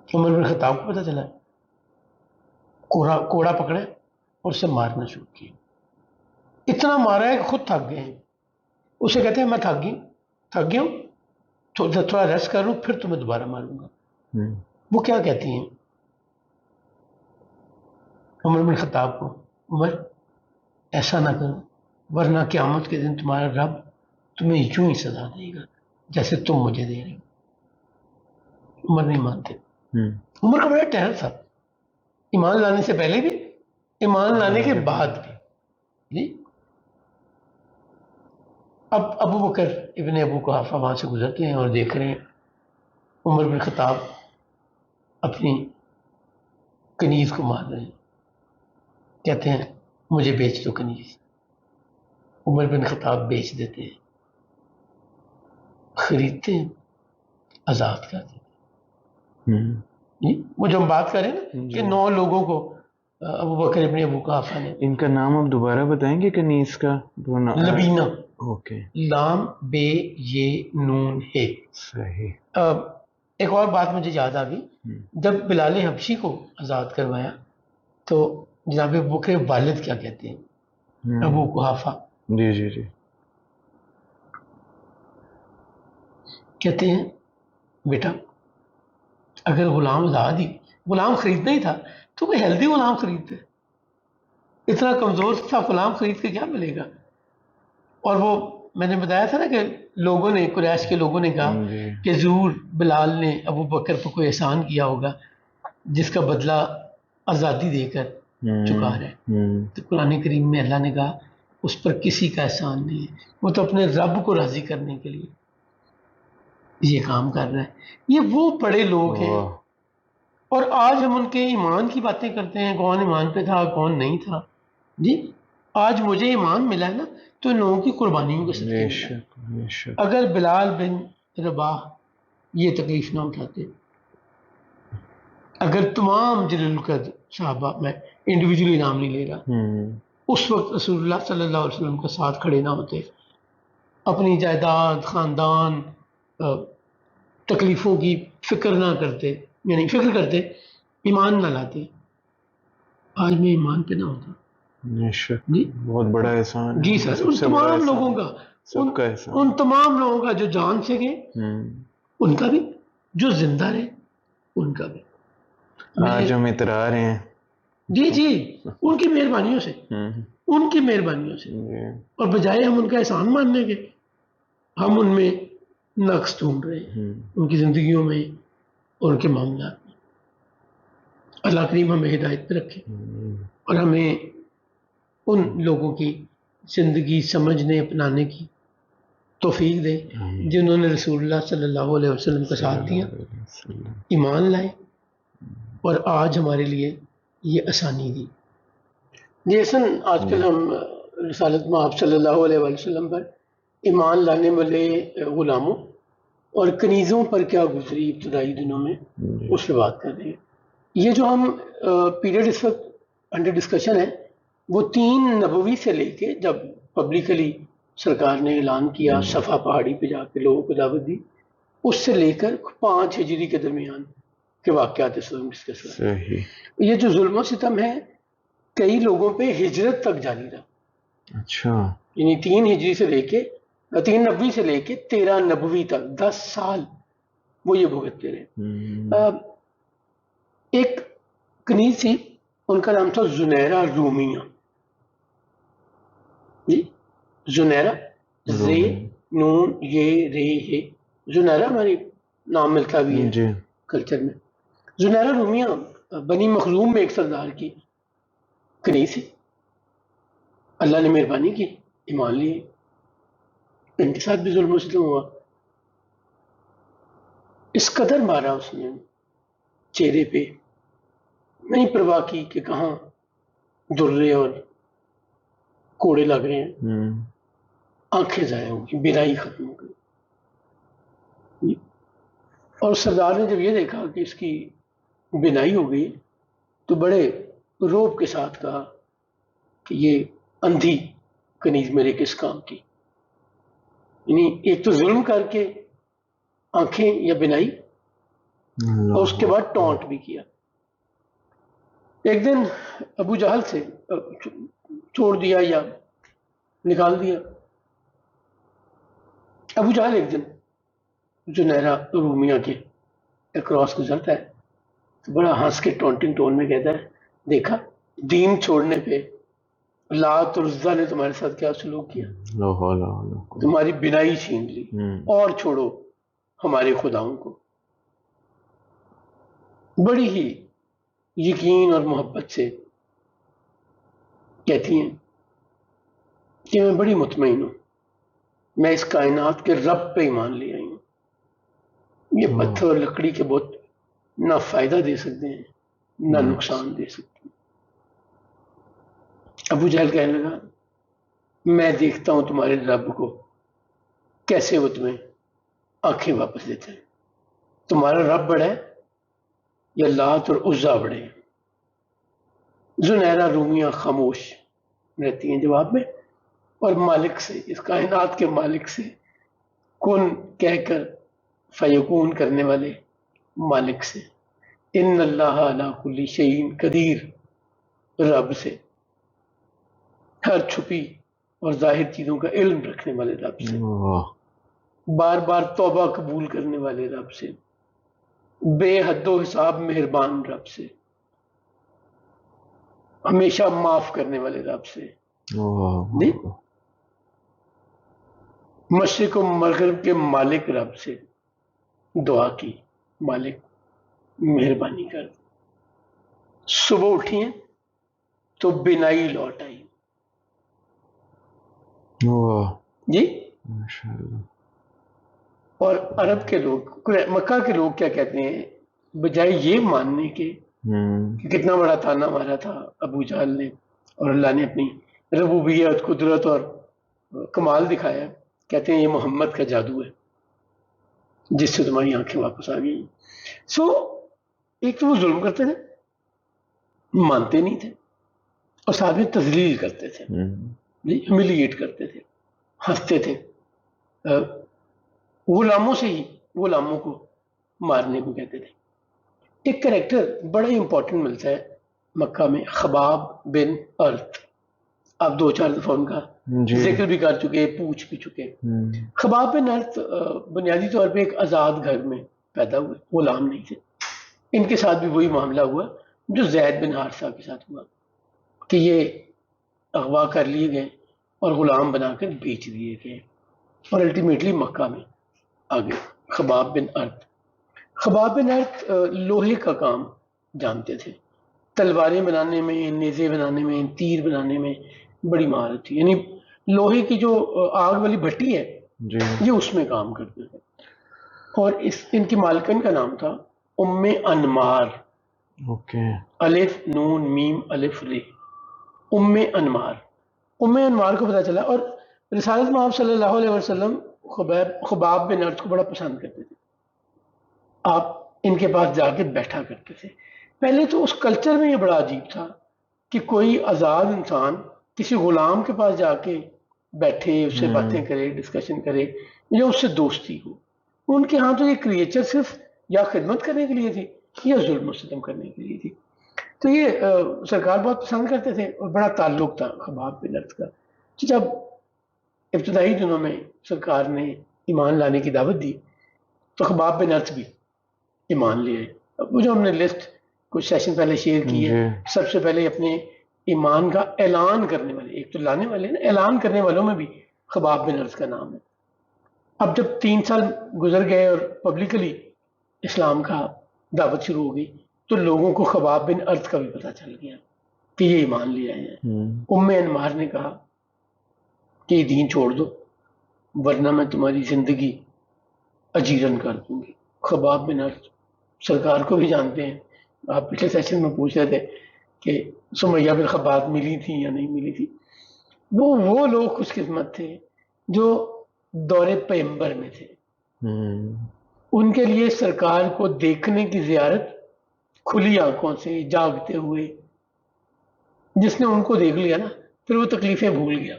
عمر بن خطاب کو پتہ چلا، کوڑا پکڑا اور اسے مارنا شروع کیا، اتنا مارا ہے کہ خود تھک گئے ہیں۔ اسے کہتے ہیں میں تھک گیا ہوں، تھوڑا ریسٹ کر لوں پھر تمہیں دوبارہ ماروں گا۔ وہ کیا کہتی ہیں عمر بن خطاب کو، عمر ایسا نہ کرو ورنہ قیامت کے دن تمہارا رب تمہیں یوں ہی سزا دے گا جیسے تم مجھے دے رہے ہو۔ عمر نہیں مانتے۔ عمر کا بڑا ٹہل تھا، ایمان لانے سے پہلے بھی، ایمان لانے کے بعد بھی۔ جی اب ابو بکر ابن ابو قحافہ وہاں سے گزرتے ہیں اور دیکھ رہے ہیں عمر بن خطاب اپنی کنیز کو مار رہے ہیں، کہتے ہیں مجھے بیچ دو کنیز۔ عمر بن خطاب بیچ دیتے ہیں، خریدتے ہیں، آزاد کر دیتے ہیں۔ وہ جو ہم بات کریں نا کہ 9 لوگوں کو ابو بکر ابن ابو قحافہ نے،
ان کا نام آپ دوبارہ بتائیں گے کنیز کا؟
لبینہ،
اوکے،
لام بے یہ نون ہے۔
صحیح۔
ایک اور بات مجھے یاد آ گئی، جب بلال حبشی کو آزاد کروایا تو جناب ابو بکر والد کیا کہتے ہیں، ابو قحافہ
جی جی جی،
کہتے ہیں بیٹا اگر غلام آزاد ہی، غلام خریدنا ہی تھا تو کوئی ہیلدی غلام خریدتے، اتنا کمزور تھا غلام خرید کے کیا ملے گا۔ اور وہ میں نے بتایا تھا نا کہ لوگوں نے، قریش کے لوگوں نے کہا کہ ضرور بلال نے ابو بکر پر کوئی احسان کیا ہوگا جس کا بدلہ آزادی دے کر چکا ہے۔ تو قرآن کریم میں اللہ نے کہا اس پر کسی کا احسان نہیں ہے، وہ تو اپنے رب کو راضی کرنے کے لیے یہ کام کر رہا ہے، یہ وہ بڑے لوگ ہیں.
واہ،
اور آج ہم ان کے ایمان کی باتیں کرتے ہیں، کون ایمان پہ تھا کون نہیں تھا. جی آج مجھے ایمان ملا ہے نا تو ان لوگوں کی قربانیوں کے صدقے
بے
ملا ہے.
شک بے شک.
اگر بلال بن رباح یہ تکلیف نہ اٹھاتے، اگر تمام جلیل القدر صحابہ، میں انڈیویجولی نام نہیں لے رہا،
ہوں،
اس وقت رسول اللہ صلی اللہ علیہ وسلم کا ساتھ کھڑے نہ ہوتے، اپنی جائیداد خاندان تکلیفوں کی فکر نہ کرتے، یعنی فکر کرتے، ایمان نہ لاتے، آج میں ایمان پہ نہ ہوتا.
بے شک.
جی
بہت بڑا احسان
جی
ہے،
سر،
سب
ان
سے بڑا
تمام
احسان
لوگوں
ہے،
کا،
سب کا احسان.
ان تمام لوگوں کا جو جان سے گئے
ہوں.
ان کا بھی، جو زندہ رہے ان کا بھی.
آج ہم اترا رہے ہیں.
جی جی، ان کی مہربانیوں سے،
ہوں.
ان کی مہربانیوں سے.
جی.
اور بجائے ہم ان کا احسان ماننے کے، ہم ان میں نقص ڈھونڈ رہے ہیں،
ہوں.
ان کی زندگیوں میں اور ان کے معاملات میں. اللہ کریم ہمیں ہدایت پہ رکھے اور ہمیں ان لوگوں کی زندگی سمجھنے اپنانے کی توفیق دے جنہوں نے رسول اللہ صلی اللہ علیہ وسلم کا ساتھ دیا، ایمان لائے اور آج ہمارے لیے یہ آسانی دی. جیسن آج کل ہم رسالت میں آپ صلی اللہ علیہ وسلم پر ایمان لانے والے غلاموں اور کنیزوں پر کیا گزری ابتدائی دنوں میں، اس پہ بات کر رہے ہیں. یہ جو ہم پیریڈ اس وقت انڈر ڈسکشن ہے، وہ 3 نبوی سے لے کے جب پبلکلی سرکار نے اعلان کیا، صفا پہاڑی پہ جا کے لوگوں کو دعوت دی، اس سے لے کر 5 ہجری کے درمیان کے واقعات اس وقت ڈسکس ہو رہے ہیں. یہ جو ظلم و ستم ہے کئی لوگوں پہ ہجرت تک جاری رہا.
اچھا.
یعنی 3 ہجری سے لے کے 3 نبوی سے لے کے 13 نبوی تک 10 سال وہ یہ بھگتتے رہے. ایک کنیز تھی، ان کا نام تھا زنیرہ رومیہ. جی زنیرہ، زے نون یہ رے ہے، زنیرہ ہماری نام ملتا بھی ہے
جی.
کلچر میں. زنیرہ رومیہ بنی مخزوم میں ایک سردار کی کنیز تھی. اللہ نے مہربانی کی، ایمان لیے. ان کے ساتھ بھی ظلم و ستم ہوا. اس قدر مارا اس نے چہرے پہ، نہیں پرواہ کی کہ کہاں درے اور کوڑے لگ رہے ہیں. آنکھیں ضائع ہو گئی، بینائی ختم ہو گئی. اور سردار نے جب یہ دیکھا کہ اس کی بینائی ہو گئی تو بڑے روب کے ساتھ کہا کہ یہ اندھی کنیز میرے کس کام کی. یعنی ایک تو ظلم کر کے آنکھیں یا بینائی، اور اس کے بعد ٹونٹ بھی کیا. ایک دن ابو جہل سے چھوڑ دیا یا نکال دیا. ابو جہل ایک دن زنیرہ رومیہ کے اکراس گزرتا ہے تو بڑا ہنس کے ٹونٹنگ ٹون میں کہتا ہے، دیکھا دین چھوڑنے پہ لات اور عزا نے تمہارے ساتھ کیا سلوک کیا، تمہاری بینائی چھین لی، اور چھوڑو ہمارے خداؤں کو. بڑی ہی یقین اور محبت سے کہتی ہیں کہ میں بڑی مطمئن ہوں، میں اس کائنات کے رب پہ ایمان لے آئی ہوں. یہ پتھر اور لکڑی کے بت نہ فائدہ دے سکتے ہیں نہ نقصان دے سکتے ہیں. ابو جہل کہنے لگا، میں دیکھتا ہوں تمہارے رب کو کیسے وہ تمہیں آنکھیں واپس دیتے ہیں. تمہارا رب بڑا ہے یا لات اور عزا بڑے ہیں؟ زنیرہ رومیہ خاموش رہتی ہیں جواب میں، اور مالک سے، اس کائنات کے مالک سے، کن کہہ کر فیکون کرنے والے مالک سے، ان اللہ علی کل شیء قدیر، رب سے، ہر چھپی اور ظاہر چیزوں کا علم رکھنے والے رب سے، بار بار توبہ قبول کرنے والے رب سے، بے حد و حساب مہربان رب سے، ہمیشہ معاف کرنے والے رب سے، مشرق و مغرب کے مالک رب سے دعا کی، مالک مہربانی کر. صبح اٹھی ہیں تو بینائی لوٹ آئی. جی اور عرب کے لوگ، مکہ کے لوگ کیا کہتے ہیں، بجائے یہ ماننے کے کہ کتنا بڑا تانا مارا تھا ابو جہل نے اور اللہ نے اپنی ربوبیت، قدرت اور کمال دکھایا، کہتے ہیں یہ محمد کا جادو ہے جس سے تمہاری آنکھیں واپس آ گئی. سو ایک تو وہ ظلم کرتے تھے، مانتے نہیں تھے، اور ساتھ میں تذلیل کرتے تھے، ہیوملیٹ کرتے تھے، ہنستے تھے. غلاموں سے ہی غلاموں کو مارنے کو کہتے تھے. ایک کریکٹر بڑا ہی امپورٹنٹ ملتا ہے مکہ میں، خباب بن ارت. آپ 2-4 دفعہ ان کا ذکر بھی کر چکے، پوچھ بھی چکے. خباب بن ارت بنیادی طور پہ ایک آزاد گھر میں پیدا ہوئے، غلام نہیں تھے. ان کے ساتھ بھی وہی معاملہ ہوا جو زید بن حارثہ کے ساتھ ہوا کہ یہ اغوا کر لیے گئے اور غلام بنا کر بیچ دیے گئے اور الٹیمیٹلی مکہ میں آ گئے. خباب بن ارت لوہے کا کام جانتے تھے، تلواریں بنانے میں، نیزے بنانے میں، تیر بنانے میں بڑی مہارت تھی. یعنی لوہے کی جو آگ والی بھٹی ہے یہ اس میں کام کرتے تھے. اور ان کی مالکن کا نام تھا ام انمار. الف نون میم الف ر، ام انمار. ام انمار کو پتا چلا، اور رسالت میں آپ صلی اللہ علیہ وسلم خباب بن ارت کو بڑا پسند کرتے تھے. آپ ان کے پاس جا کے بیٹھا کرتے تھے. پہلے تو اس کلچر میں یہ بڑا عجیب تھا کہ کوئی آزاد انسان کسی غلام کے پاس جا کے بیٹھے، اس سے باتیں کرے، ڈسکشن کرے، یا اس سے دوستی ہو. ان کے ہاں تو یہ کریچر صرف یا خدمت کرنے کے لیے تھی یا ظلم و ستم کرنے کے لیے تھی. تو یہ سرکار بہت پسند کرتے تھے اور بڑا تعلق تھا خباب بن ارت کا. جب ابتدائی دنوں میں سرکار نے ایمان لانے کی دعوت دی تو خباب بن ارت بھی ایمان لے آئے. وہ جو ہم نے لسٹ کچھ سیشن پہلے شیئر کی ہے، سب سے پہلے اپنے ایمان کا اعلان کرنے والے، ایک تو لانے والے نا، اعلان کرنے والوں میں بھی خباب بن ارت کا نام ہے. اب جب 3 سال گزر گئے اور پبلکلی اسلام کا دعوت شروع ہو گئی تو لوگوں کو خباب بن ارت کا بھی پتہ چل گیا کہ یہ ایمان لے آئے ہیں. ام انمار نے کہا کہ یہ دین چھوڑ دو ورنہ میں تمہاری زندگی اجیرن کر دوں گی. خباب بن ارت سرکار کو بھی جانتے ہیں. آپ پچھلے سیشن میں پوچھ رہے تھے کہ سمیہ بن خباب ملی تھی یا نہیں ملی تھی. وہ لوگ خوش قسمت تھے جو دور پیغمبر میں تھے. ان کے لیے سرکار کو دیکھنے کی زیارت کھلی آنکھوں سے جاگتے ہوئے، جس نے ان کو دیکھ لیا نا پھر وہ تکلیفیں بھول گیا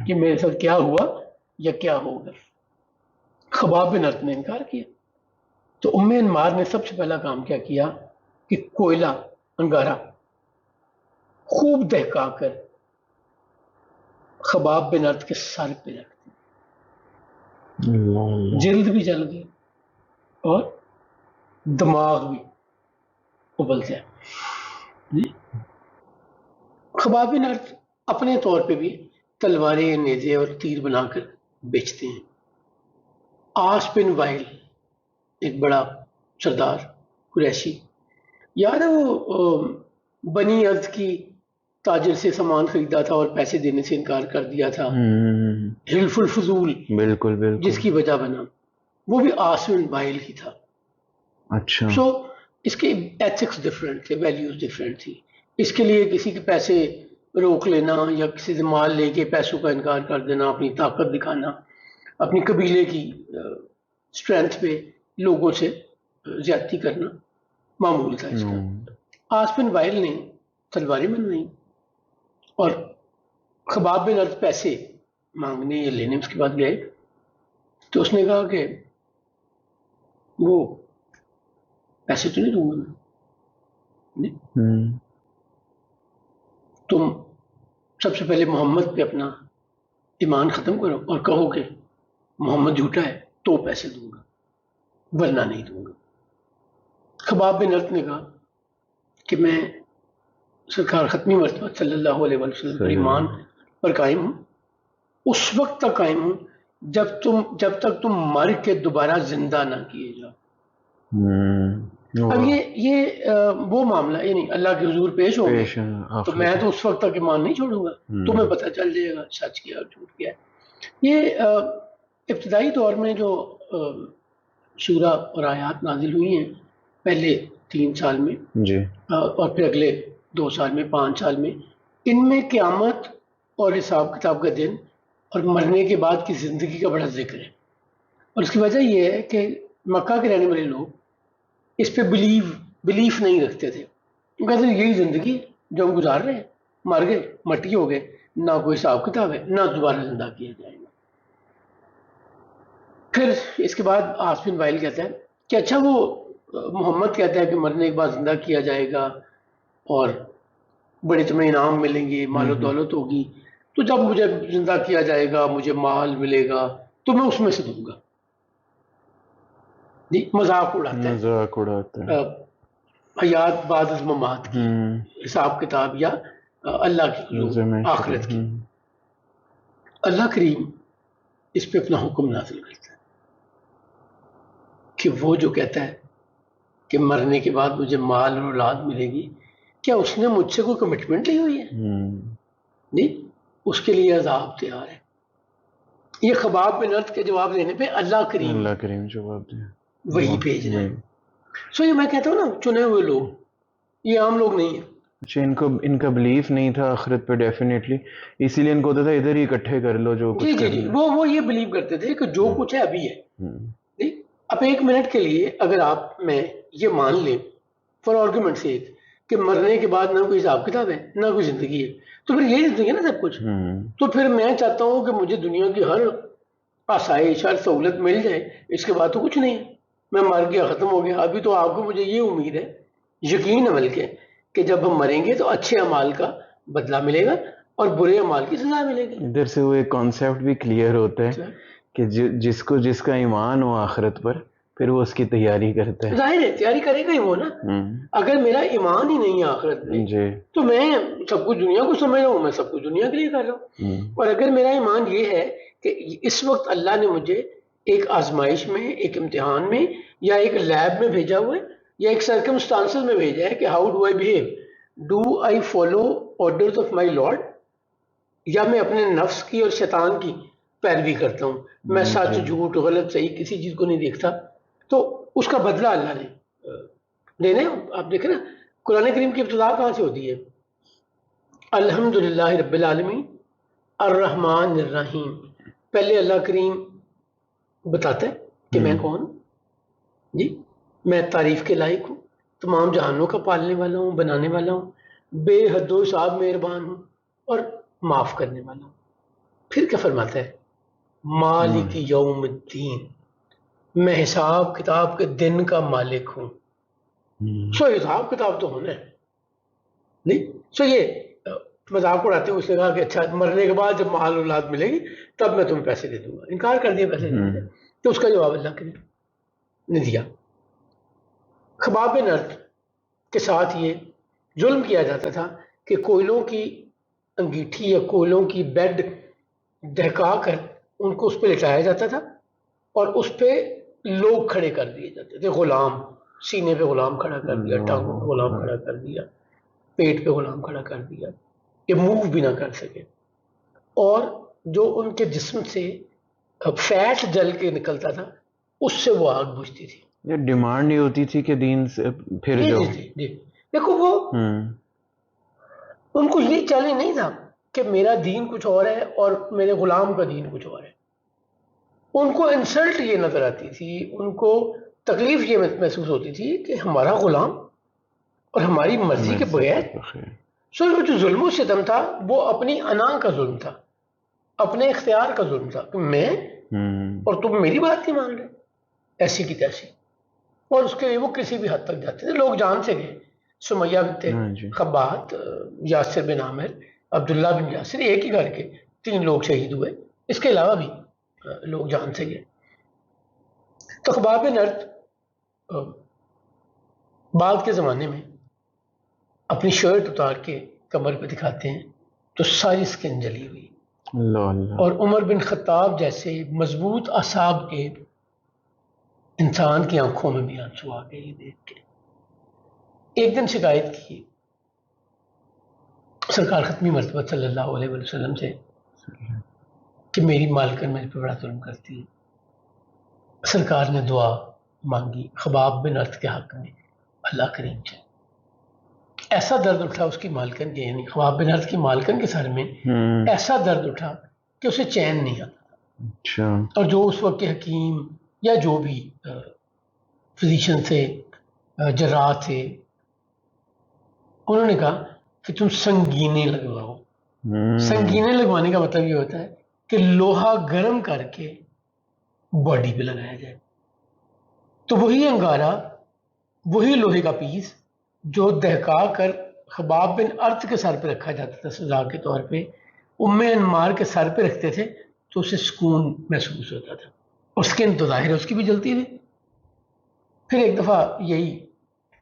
کہ میرے ساتھ کیا ہوا یا کیا ہوگا. خباب بن ارت نے انکار کیا. تو ام انمار نے سب سے پہلا کام کیا کیا کہ کوئلہ انگارہ خوب دہکا کر خباب بن ارت کے سر پہ رکھ دیا. جلد بھی جل گئی اور دماغ بھی ابل گیا. خباب بن ارت اپنے طور پہ بھی تلواریں، نیزے اور تیر بنا کر بیچتے ہیں. آس بن وائل ایک بڑا سردار قریشی، یاد ہے وہ بنی ارض کی تاجر سے سامان خریدا تھا اور پیسے دینے سے انکار کر دیا تھا، حلف الفضول
بالکل
جس کی وجہ بنا، وہ بھی آس بن وائل ہی تھا.
اچھا.
سو اس کے ایتھکس ڈفرینٹ تھے، ویلیوز ڈفرینٹ تھی. اس کے لیے کسی کے پیسے روک لینا یا کسی سے مال لے کے پیسوں کا انکار کر دینا، اپنی طاقت دکھانا، اپنی قبیلے کی اسٹرینتھ پہ لوگوں سے زیادتی کرنا معمول تھا اس کا. آس بن وائل نے تلواریں بنوائی اور خباب بن ارت پیسے مانگنے یا لینے اس کے بعد گئے تو اس نے کہا کہ وہ پیسے تو نہیں دوں گا میں، تم سب سے پہلے محمد پہ اپنا ایمان ختم کرو اور کہو کہ محمد جھوٹا ہے تو پیسے دوں گا ورنہ نہیں دوں گا. خباب بن ارت نے کہا کہ میں سرکار ختمی مرتبہ صلی اللہ علیہ وسلم پر ایمان پر قائم ہوں، اس وقت تک قائم ہوں جب تک تم مر کے دوبارہ زندہ نہ کیے جاؤ. اب یہ وہ معاملہ یعنی اللہ کے حضور پیش ہو گئے تو میں تو اس وقت تک ایمان نہیں چھوڑوں گا، تمہیں پتہ چل جائے گا سچ کیا اور جھوٹ کیا. یہ ابتدائی دور میں جو شورا اور آیات نازل ہوئی ہیں پہلے 3 سال میں
جی
اور پھر اگلے 2 سال میں 5 سال میں، ان میں قیامت اور حساب کتاب کا دن اور مرنے کے بعد کی زندگی کا بڑا ذکر ہے. اور اس کی وجہ یہ ہے کہ مکہ کے رہنے والے لوگ اس پہ بلیف نہیں رکھتے تھے. وہ کہتے ہیں یہی زندگی ہے جو ہم گزار رہے ہیں، مر گئے مٹی ہو گئے، نہ کوئی حساب کتاب ہے، نہ دوبارہ زندہ کیا جائے گا. پھر اس کے بعد عاص بن وائل کہتا ہے کہ اچھا وہ محمد کہتا ہے کہ مرنے کے بعد زندہ کیا جائے گا اور بڑے تمہیں انعام ملیں گے، مال و دولت ہوگی، تو جب مجھے زندہ کیا جائے گا مجھے مال ملے گا تو میں اس میں سے دوں گا. جی مذاق اڑاتا ہے
مذاق اڑاتا ہے.
حیات بعد از ممات کی، حساب کتاب یا اللہ کی حضور آخرت کی. اللہ کریم اس پہ اپنا حکم نازل کرتا ہے کہ وہ جو کہتا ہے کہ مرنے کے بعد مجھے مال اور اولاد ملے گی، کیا اس نے مجھ سے کوئی کمٹمنٹ لی ہوئی ہے؟ نہیں، اس کے لیے عذاب تیار ہے. یہ خباب بن ارد کے جواب دینے پہ اللہ کریم
جواب دے
وہی بھیج رہے ہیں. سو یہ میں کہتا ہوں نا، چنے ہوئے لوگ، یہ عام لوگ نہیں ہیں.
اچھا، ان کا بلیف نہیں تھا آخرت پہ ڈیفینیٹلی، اسی لیے ان کو ہوتا تھا ادھر ہی اکٹھے کر لو جو کچھ
جی وہ یہ بلیو کرتے تھے کہ جو کچھ ہے ابھی ہے. اب 1 منٹ کے لیے اگر آپ میں یہ مان لیں فار آرگومنٹ سے کہ مرنے کے بعد نہ کوئی حساب کتاب ہے نہ کوئی زندگی ہے، تو پھر یہی زندگی ہے نا سب کچھ. تو پھر میں چاہتا ہوں کہ مجھے دنیا کی ہر آسائش ہر سہولت مل جائے، اس کے بعد تو کچھ نہیں ہے، میں مر گیا ختم ہو گیا. ابھی تو آپ کو مجھے یہ امید ہے، یقین ہے بلکہ، کہ جب ہم مریں گے تو اچھے اعمال کا بدلہ ملے گا اور برے اعمال کی سزا ملے گی.
ادھر سے وہ ایک کانسیپٹ بھی کلیئر ہوتا ہے کہ جس کا ایمان ہو آخرت پر، پھر وہ اس کی تیاری کرتا ہے.
ظاہر ہے تیاری کرے گا ہی وہ نا. اگر میرا ایمان ہی نہیں ہے آخرت میں تو میں سب کچھ دنیا کو سمجھ رہا ہوں، میں سب کچھ دنیا کے لیے کر رہا ہوں. اور اگر میرا ایمان یہ ہے کہ اس وقت اللہ نے مجھے ایک آزمائش میں، ایک امتحان میں، یا ایک لیب میں بھیجا ہوا ہے، یا ایک سرکمسٹانسز میں بھیجا ہے کہ how do I behave, do I follow orders of my lord, یا میں اپنے نفس کی اور شیطان کی پیروی کرتا ہوں، میں سچ جھوٹ غلط صحیح کسی چیز کو نہیں دیکھتا، تو اس کا بدلہ اللہ نے دینے. آپ دیکھیں نا قرآن کریم کی ابتدا کہاں سے ہوتی ہے؟ الحمدللہ رب العالمین الرحمن الرحیم. پہلے اللہ کریم بتاتا ہے کہ میں کون ہوں. جی میں تعریف کے لائق ہوں، تمام جہانوں کا پالنے والا ہوں، بنانے والا ہوں، بے حد و حساب مہربان ہوں اور معاف کرنے والا ہوں. پھر کیا فرماتا ہے؟ مالک یوم الدین، میں حساب کتاب کے دن کا مالک ہوں. سو حساب کتاب تو ہونا ہے نہیں. سو یہ مذاق اڑاتے ہیں. اس نے کہا کہ اچھا مرنے کے بعد جب مال اولاد ملے گی تب میں تمہیں پیسے دے دوں گا. انکار کر دیا پیسے دینے سے. تو اس کا جواب اللہ کریم نے دیا. خباب بن ارد کے ساتھ یہ ظلم کیا جاتا تھا کہ کوئلوں کی انگیٹھی یا کوئلوں کی بیڈ دہکا کر ان کو اس پہ لٹایا جاتا تھا اور اس پہ لوگ کھڑے کر دیے جاتے تھے. غلام، سینے پہ غلام کھڑا کر دیا، ٹانگوں پہ غلام کھڑا کر دیا، پیٹ پہ غلام کھڑا کر دیا کہ موو بھی نہ کر سکے. اور جو ان کے جسم سے فیٹ جل کے نکلتا تھا اس سے وہ آگ بجھتی تھی.
یہ ڈیمانڈ یہ ہوتی تھی کہ دین سے پھر جاؤ.
جی دیکھو وہ ان کو یہ چیلنج نہیں تھا کہ میرا دین کچھ اور ہے اور میرے غلام کا دین کچھ اور ہے. ان کو انسلٹ یہ نظر آتی تھی، ان کو تکلیف یہ محسوس ہوتی تھی کہ ہمارا غلام اور ہماری مرضی کے بغیر. سو جو ظلم و ستم تھا وہ اپنی انا کا ظلم تھا، اپنے اختیار کا ظلم تھا کہ میں اور تم میری بات نہیں مان رہے ایسی کی تیسی. اور اس کے لیے وہ کسی بھی حد تک جاتے تھے. لوگ جان سے گئے. سمیہ بنت خبات، یاسر بن عامر، عبداللہ بن یاسر، ایک ہی گھر کے 3 لوگ شہید ہوئے. اس کے علاوہ بھی لوگ جان سے گئے. تو خباب بن ارد بعد کے زمانے میں اپنی شرٹ اتار کے کمر پہ دکھاتے ہیں تو ساری سکن جلی ہوئی. اور عمر بن خطاب جیسے مضبوط اعصاب کے انسان کی آنکھوں میں بھی آنسو آ گئے یہ دیکھ کے. ایک دن شکایت کی سرکار ختمی مرتبہ صلی اللہ علیہ وسلم سے کہ میری مالکن میرے پہ بڑا ظلم کرتی ہے. سرکار نے دعا مانگی خباب بن ارت کے حق میں، اللہ کریم سے ایسا درد اٹھا اس کی مالکن کے، یعنی خباب بن ارت کی مالکن کے سر میں ایسا درد اٹھا کہ اسے چین نہیں آتا.
اچھا.
اور جو اس وقت کے حکیم یا جو بھی فزیشین تھے، جراح تھے، انہوں نے کہا کہ تم سنگینے لگواؤ. سنگینے لگوانے کا مطلب یہ ہوتا ہے کہ لوہا گرم کر کے باڈی پہ لگایا جائے. تو وہی انگارہ، وہی لوہے کا پیس جو دہکا کر خباب بن ارت کے سر پہ رکھا جاتا تھا سزا کے طور پہ، ام انمار کے سر پہ رکھتے تھے تو اسے سکون محسوس ہوتا تھا. اور اسکن تو ظاہر ہے اس کی بھی جلتی تھی. پھر ایک دفعہ یہی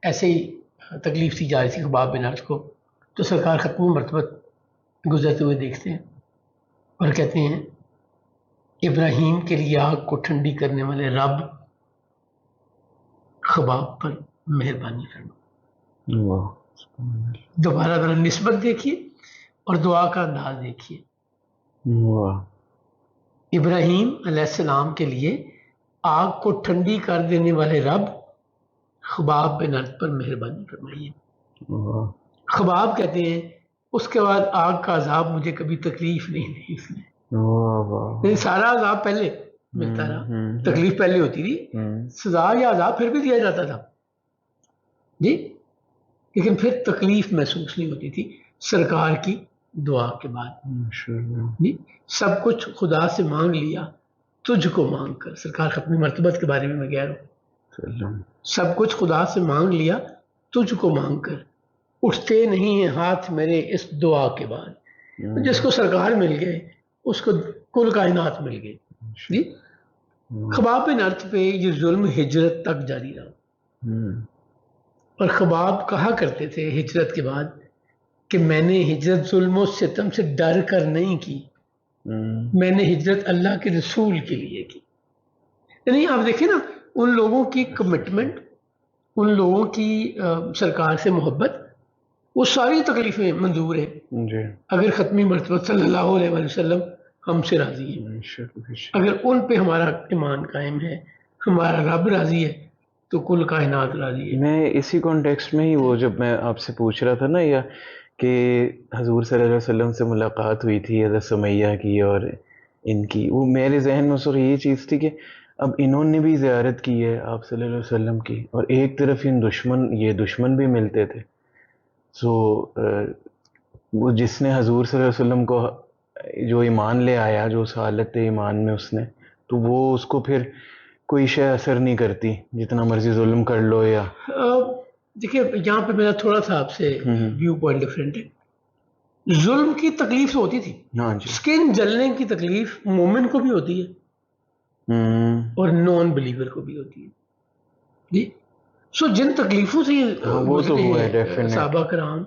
ایسے ہی تکلیف دی جا رہی تھی خباب بن ارت کو، تو سرکار ختم مرتبت گزرتے ہوئے دیکھتے ہیں اور کہتے ہیں ابراہیم کے لیے آگ کو ٹھنڈی کرنے والے رب خباب پر مہربانی کرنا. دوبارہ ذرا نسبت دیکھیے اور دعا کا انداز دیکھیے. ابراہیم علیہ السلام کے لیے آگ کو ٹھنڈی کر دینے والے رب خباب بن ارت پر مہربانی فرمائیے. خباب کہتے ہیں اس کے بعد آگ کا عذاب مجھے کبھی تکلیف نہیں دی اس نے. سارا عذاب پہلے ملتا رہا، تکلیف پہلے ہوتی تھی، سزا یا عذاب پھر بھی دیا جاتا تھا جی، لیکن پھر تکلیف محسوس نہیں ہوتی تھی سرکار کی دعا کے بعد. جی سب کچھ خدا سے مانگ لیا تجھ کو مانگ کر، سرکار ختم مرتبت کے بارے میں کہہ رہا ہوں. سب کچھ خدا سے مانگ لیا تجھ کو مانگ کر، اٹھتے نہیں ہیں ہاتھ میرے اس دعا کے بعد. جس کو سرکار مل گئے اس کو کل کائنات مل گئے. جی خباب بن ارت پہ یہ ظلم ہجرت تک جاری رہا. اور خباب کہا کرتے تھے ہجرت کے بعد کہ میں نے ہجرت ظلم و ستم سے ڈر کر نہیں کی، میں نے ہجرت اللہ کے رسول کے لیے کی. یعنی آپ دیکھیں نا ان لوگوں کی کمٹمنٹ، ان لوگوں کی سرکار سے محبت، وہ ساری تکلیفیں منظور ہیں
جی.
اگر ختمی مرتبہ صلی اللہ علیہ وسلم ہم سے راضی ہے، اگر ان پہ ہمارا ایمان قائم ہے، ہمارا رب راضی ہے تو کل کائنات راضی ہے.
میں اسی کانٹیکسٹ میں ہی وہ جب میں آپ سے پوچھ رہا تھا نا یا کہ حضور صلی اللہ علیہ وسلم سے ملاقات ہوئی تھی حضرت سمیہ کی اور ان کی، وہ میرے ذہن میں اس وقت یہ چیز تھی کہ اب انہوں نے بھی زیارت کی ہے آپ صلی اللہ علیہ وسلم کی، اور ایک طرف یہ دشمن بھی ملتے تھے. سو وہ جس نے حضور صلی اللہ علیہ وسلم کو جو ایمان لے آیا، جو اس حالت ایمان میں اس نے، تو وہ اس کو پھر کوئی شے اثر نہیں کرتی جتنا مرضی ظلم کر لو. یا
دیکھیے یہاں پہ میرا تھوڑا سا آپ سے ویو پوائنٹ ڈفرینٹ ہے. ظلم کی تکلیف تو ہوتی تھی،
ہاں جی،
اسکن جلنے کی تکلیف مومن کو بھی ہوتی ہے اور نان بلیور کو بھی ہوتی ہے جی. سو جن تکلیفوں سے
وہ تو ہوا ہے ڈیفینیٹ.
صحابہ کرام،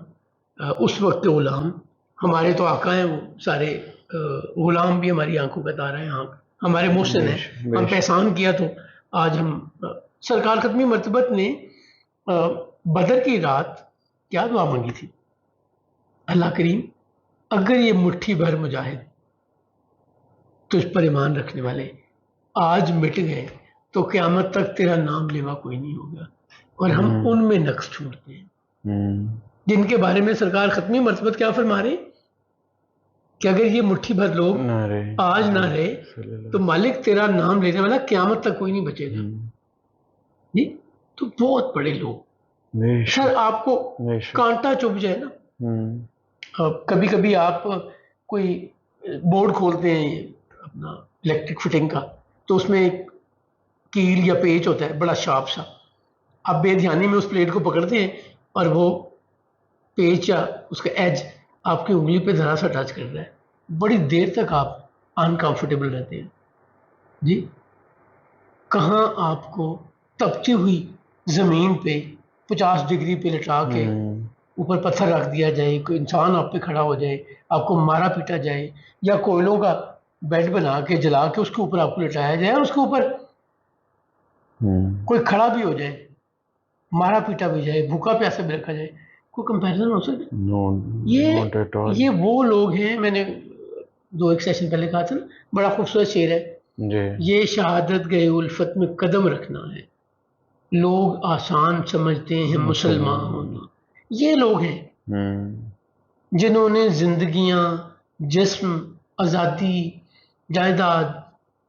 اس وقت کے غلام، ہمارے تو آقا ہیں وہ سارے، غلام بھی ہماری آنکھوں کا تارا ہیں، ہمارے محسن ہیں، ہم پہ احسان کیا تو آج ہم. سرکار ختمی مرتبت نے بدر کی رات کیا دعا مانگی تھی؟ اللہ کریم اگر یہ مٹھی بھر مجاہد تجھ پر ایمان رکھنے والے آج مٹ گئے تو قیامت تک تیرا نام لیوا کوئی نہیں ہوگا. اور ہم ان میں نقص چھوڑتے ہیں جن کے بارے میں سرکار ختمی مرتبت کیا فرما رہے کہ اگر یہ مٹھی بھر لوگ آج نہ رہے تو مالک تیرا نام لینے والا قیامت تک کوئی نہیں بچے گا. جی تو بہت بڑے لوگ. سر آپ کو کانٹا چبھ جائے نا، کبھی کبھی آپ کوئی بورڈ کھولتے ہیں اپنا الیکٹرک فٹنگ کا، تو اس میں ایک کیل یا پیچ ہوتا ہے بڑا شارپ سا، آپ بے دھیانی میں اس پلیٹ کو پکڑتے ہیں اور وہ پیچ یا اس کا ایج آپ کی انگلی پہ ذرا سا ٹچ کرتا ہے، بڑی دیر تک آپ انکمفرٹیبل رہتے ہیں. جی کہاں آپ کو تپتی ہوئی زمین پہ 50 ڈگری پہ لٹا کے اوپر پتھر رکھ دیا جائے، کوئی انسان آپ پہ کھڑا ہو جائے، آپ کو مارا پیٹا جائے، یا کوئلوں کا بیڈ بنا کے جلا کے اس کے اوپر آپ کو لٹایا جائے اور اس کے اوپر کوئی کھڑا بھی ہو جائے، مارا پیٹا بھی جائے، بھوکا پیاسا بھی رکھا جائے، کوئی کمپیریزن ہو سکتا؟ یہ وہ لوگ ہیں. میں نے 2 ایک سیشن پہلے کہا تھا نا، بڑا خوبصورت شعر ہے
جی
یہ شہادت گئے الفت میں قدم رکھنا ہے. لوگ آسان سمجھتے ہیں مسلمان ہونا. یہ لوگ ہیں جنہوں نے زندگیاں، جسم، آزادی، جائیداد،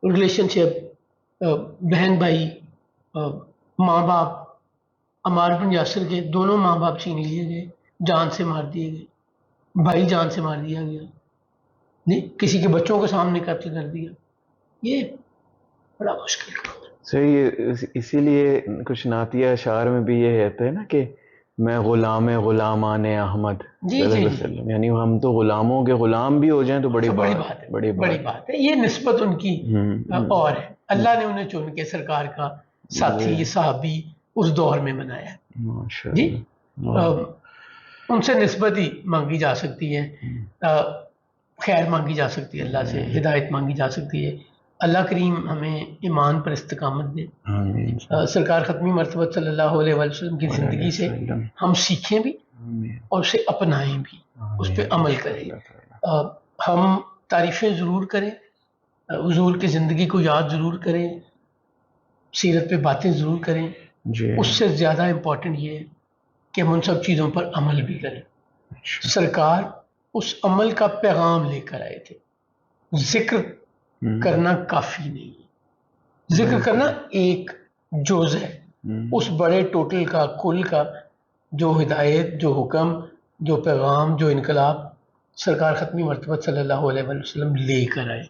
ریلیشن شپ، بہن بھائی، ماں باپ، عمار بن یاسر کے دونوں ماں باپ چھین لیے گئے، جان سے مار دیے گئے، بھائی جان سے مار دیا گیا، نہیں کسی کے بچوں کے سامنے قتل کر دیا. یہ بڑا مشکل کام ہے.
صحیح. اسی لیے کچھ نعتیہ اشعار میں بھی یہ کہتے ہیں نا کہ میں غلامان احمد
جی
صلی اللہ
جی
علیہ
جی،
وسلم، یعنی ہم تو غلاموں کے غلام بھی ہو جائیں تو بڑی
بڑی
بات
بات ہے،
بڑی
بڑی
بات.
بات ہے. یہ نسبت ان کی اور ہے. اللہ نے انہیں چن کے سرکار کا ساتھی، صحابی اس دور میں بنایا.
ماشاء
جی
اللہ.
ان سے نسبت ہی مانگی جا سکتی ہے، خیر مانگی جا سکتی ہے اللہ سے، ہدایت مانگی جا سکتی ہے. اللہ کریم ہمیں ایمان پر استقامت دے.
آمین.
سرکار ختمی مرتبہ صلی اللہ علیہ وسلم کی زندگی سے ہم سیکھیں بھی اور اسے اپنائیں بھی، اس پہ عمل کریں. ہم تعریفیں ضرور کریں، حضور کی زندگی کو یاد ضرور کریں، سیرت پہ باتیں ضرور کریں.
جی
اس سے زیادہ امپورٹنٹ یہ ہے کہ ہم ان سب چیزوں پر عمل بھی کریں. سرکار اس عمل کا پیغام لے کر آئے تھے. ذکر کرنا کافی نہیں ہے، ذکر کرنا ایک جز ہے اس بڑے ٹوٹل کا، کل کا، جو ہدایت، جو حکم، جو پیغام، جو انقلاب سرکار ختمی مرتبہ صلی اللہ علیہ وسلم لے کر آئے.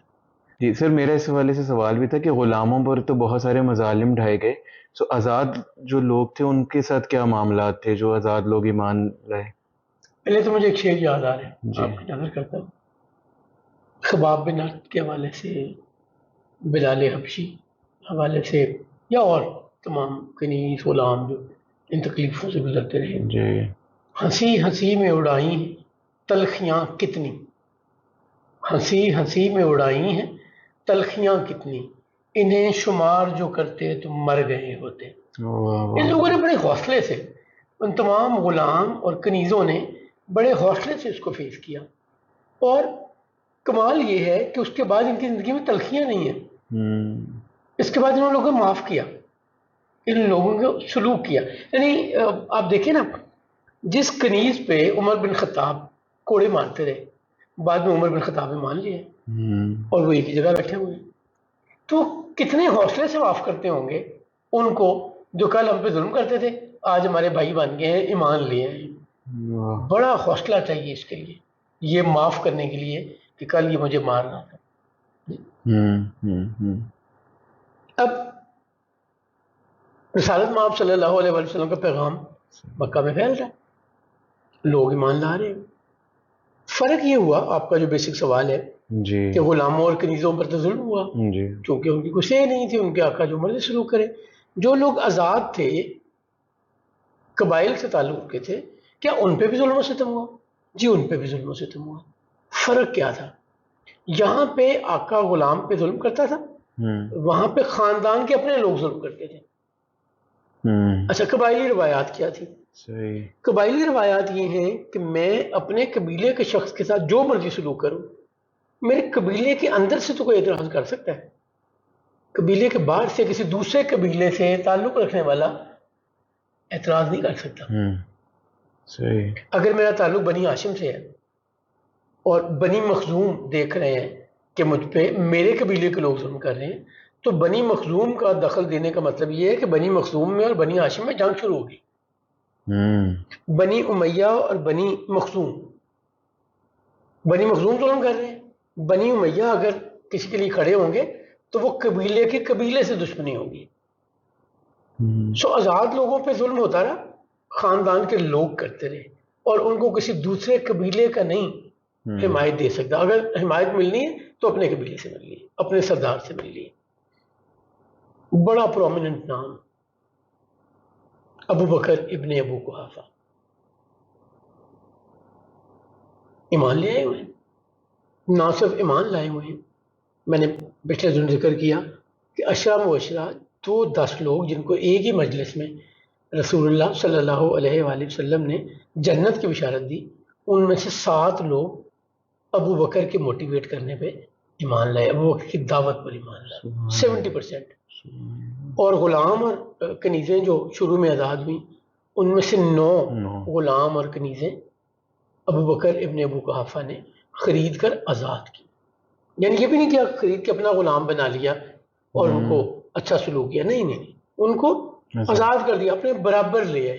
جی سر، میرا اس حوالے سے سوال بھی تھا کہ غلاموں پر تو بہت سارے مظالم ڈھائے گئے، سو آزاد جو لوگ تھے ان کے ساتھ کیا معاملات تھے جو آزاد لوگ ایمان لائے؟
پہلے تو مجھے ایک شعر یاد آ رہا ہے،
جی.
آپ کی نظر کرتا ہوں. خباب بن ارد کے حوالے سے، بلال حبشی حوالے سے، یا اور تمام کنیز غلام جو ان تکلیفوں سے گزرتے رہے.
جی.
ہنسی ہنسی میں اڑائی ہیں تلخیاں کتنی، ہنسی ہنسی میں اڑائی ہیں تلخیاں کتنی، انہیں شمار جو کرتے تو مر گئے ہوتے. ان لوگوں نے بڑے حوصلے سے، ان تمام غلام اور کنیزوں نے بڑے حوصلے سے اس کو فیس کیا. اور کمال یہ ہے کہ اس کے بعد ان کی زندگی میں تلخیاں نہیں ہیں. اس کے بعد انہوں لوگوں کو معاف کیا، ان لوگوں کو سلوک کیا. یعنی آپ دیکھیں نا، جس کنیز پہ عمر بن خطاب کوڑے مارتے رہے، بعد میں عمر بن خطاب نے مان لیا اور وہ ایک ہی جگہ بیٹھے ہوئے، تو کتنے حوصلے سے معاف کرتے ہوں گے ان کو جو کل ہم پہ ظلم کرتے تھے، آج ہمارے بھائی بن گئے ہیں، ایمان لیے ہیں. بڑا حوصلہ چاہیے اس کے لیے، یہ معاف کرنے کے لیے کہ کل یہ مجھے مار رہا تھا. اب رسالت مآب صلی اللہ علیہ وسلم کا پیغام مکہ میں پھیل رہا ہے، لوگ ایمان لا رہے ہیں. فرق یہ ہوا، آپ کا جو بیسک سوال ہے
جی.
کہ غلاموں اور کنیزوں پر تو ظلم ہوا
جی.
کیونکہ ان کی کوئی شے نہیں تھی، ان کے آقا جو مرضی سلوک کرے. جو لوگ آزاد تھے، قبائل سے تعلق کے تھے، کیا ان پہ بھی ظلم و ستم ہوا؟ جی ان پہ بھی ظلم و ستم ہوا. فرق کیا تھا؟ یہاں پہ آقا غلام پہ ظلم کرتا تھا، وہاں پہ خاندان کے اپنے لوگ ظلم کرتے تھے. اچھا، قبائلی روایات کیا تھی؟
صحیح.
قبائلی روایات یہ ہیں کہ میں اپنے قبیلے کے شخص کے ساتھ جو مرضی سلوک کروں، میرے قبیلے کے اندر سے تو کوئی اعتراض کر سکتا ہے، قبیلے کے باہر سے کسی دوسرے قبیلے سے تعلق رکھنے والا اعتراض نہیں کر سکتا.
صحیح.
اگر میرا تعلق بنی ہاشم سے ہے اور بنی مخزوم دیکھ رہے ہیں کہ مجھ پہ میرے قبیلے کے لوگ ظلم کر رہے ہیں، تو بنی مخزوم کا دخل دینے کا مطلب یہ ہے کہ بنی مخزوم میں اور بنی ہاشم میں جنگ شروع ہوگی. بنی امیہ اور بنی مخزوم ظلم کر رہے ہیں، بنی امیہ اگر کسی کے لیے کھڑے ہوں گے تو وہ قبیلے کے قبیلے سے دشمنی ہوگی. سو آزاد لوگوں پہ ظلم ہوتا رہا، خاندان کے لوگ کرتے رہے، اور ان کو کسی دوسرے قبیلے کا نہیں حمایت دے سکتا. اگر حمایت ملنی ہے تو اپنے قبیلے سے مل لی، اپنے سردار سے مل لی. بڑا پرومیننٹ نام ابو بکر ابن ابو قحافہ، ایمان لے آئے ہوئے ہیں. نہ صرف ایمان لائے ہوئے ہیں، میں نے پچھلے دن ذکر کیا کہ اشرا مبشرہ تو 10 لوگ جن کو ایک ہی مجلس میں رسول اللہ صلی اللہ علیہ وآلہ وسلم نے جنت کی بشارت دی، ان میں سے 7 لوگ ابو بکر کے موٹیویٹ کرنے پہ ایمان لائے، ابو بکر کی دعوت پر ایمان لائے 70%. اور غلام اور کنیزیں جو شروع میں آزاد ہوئیں ان میں سے 9 غلام اور کنیزیں ابو بکر ابن ابو قحافہ نے خرید کر آزاد کی. یعنی یہ بھی نہیں کیا خرید کے اپنا غلام بنا لیا اور ان کو اچھا سلوک کیا، نہیں نہیں، ان کو آزاد کر دیا، اپنے برابر لے آئے.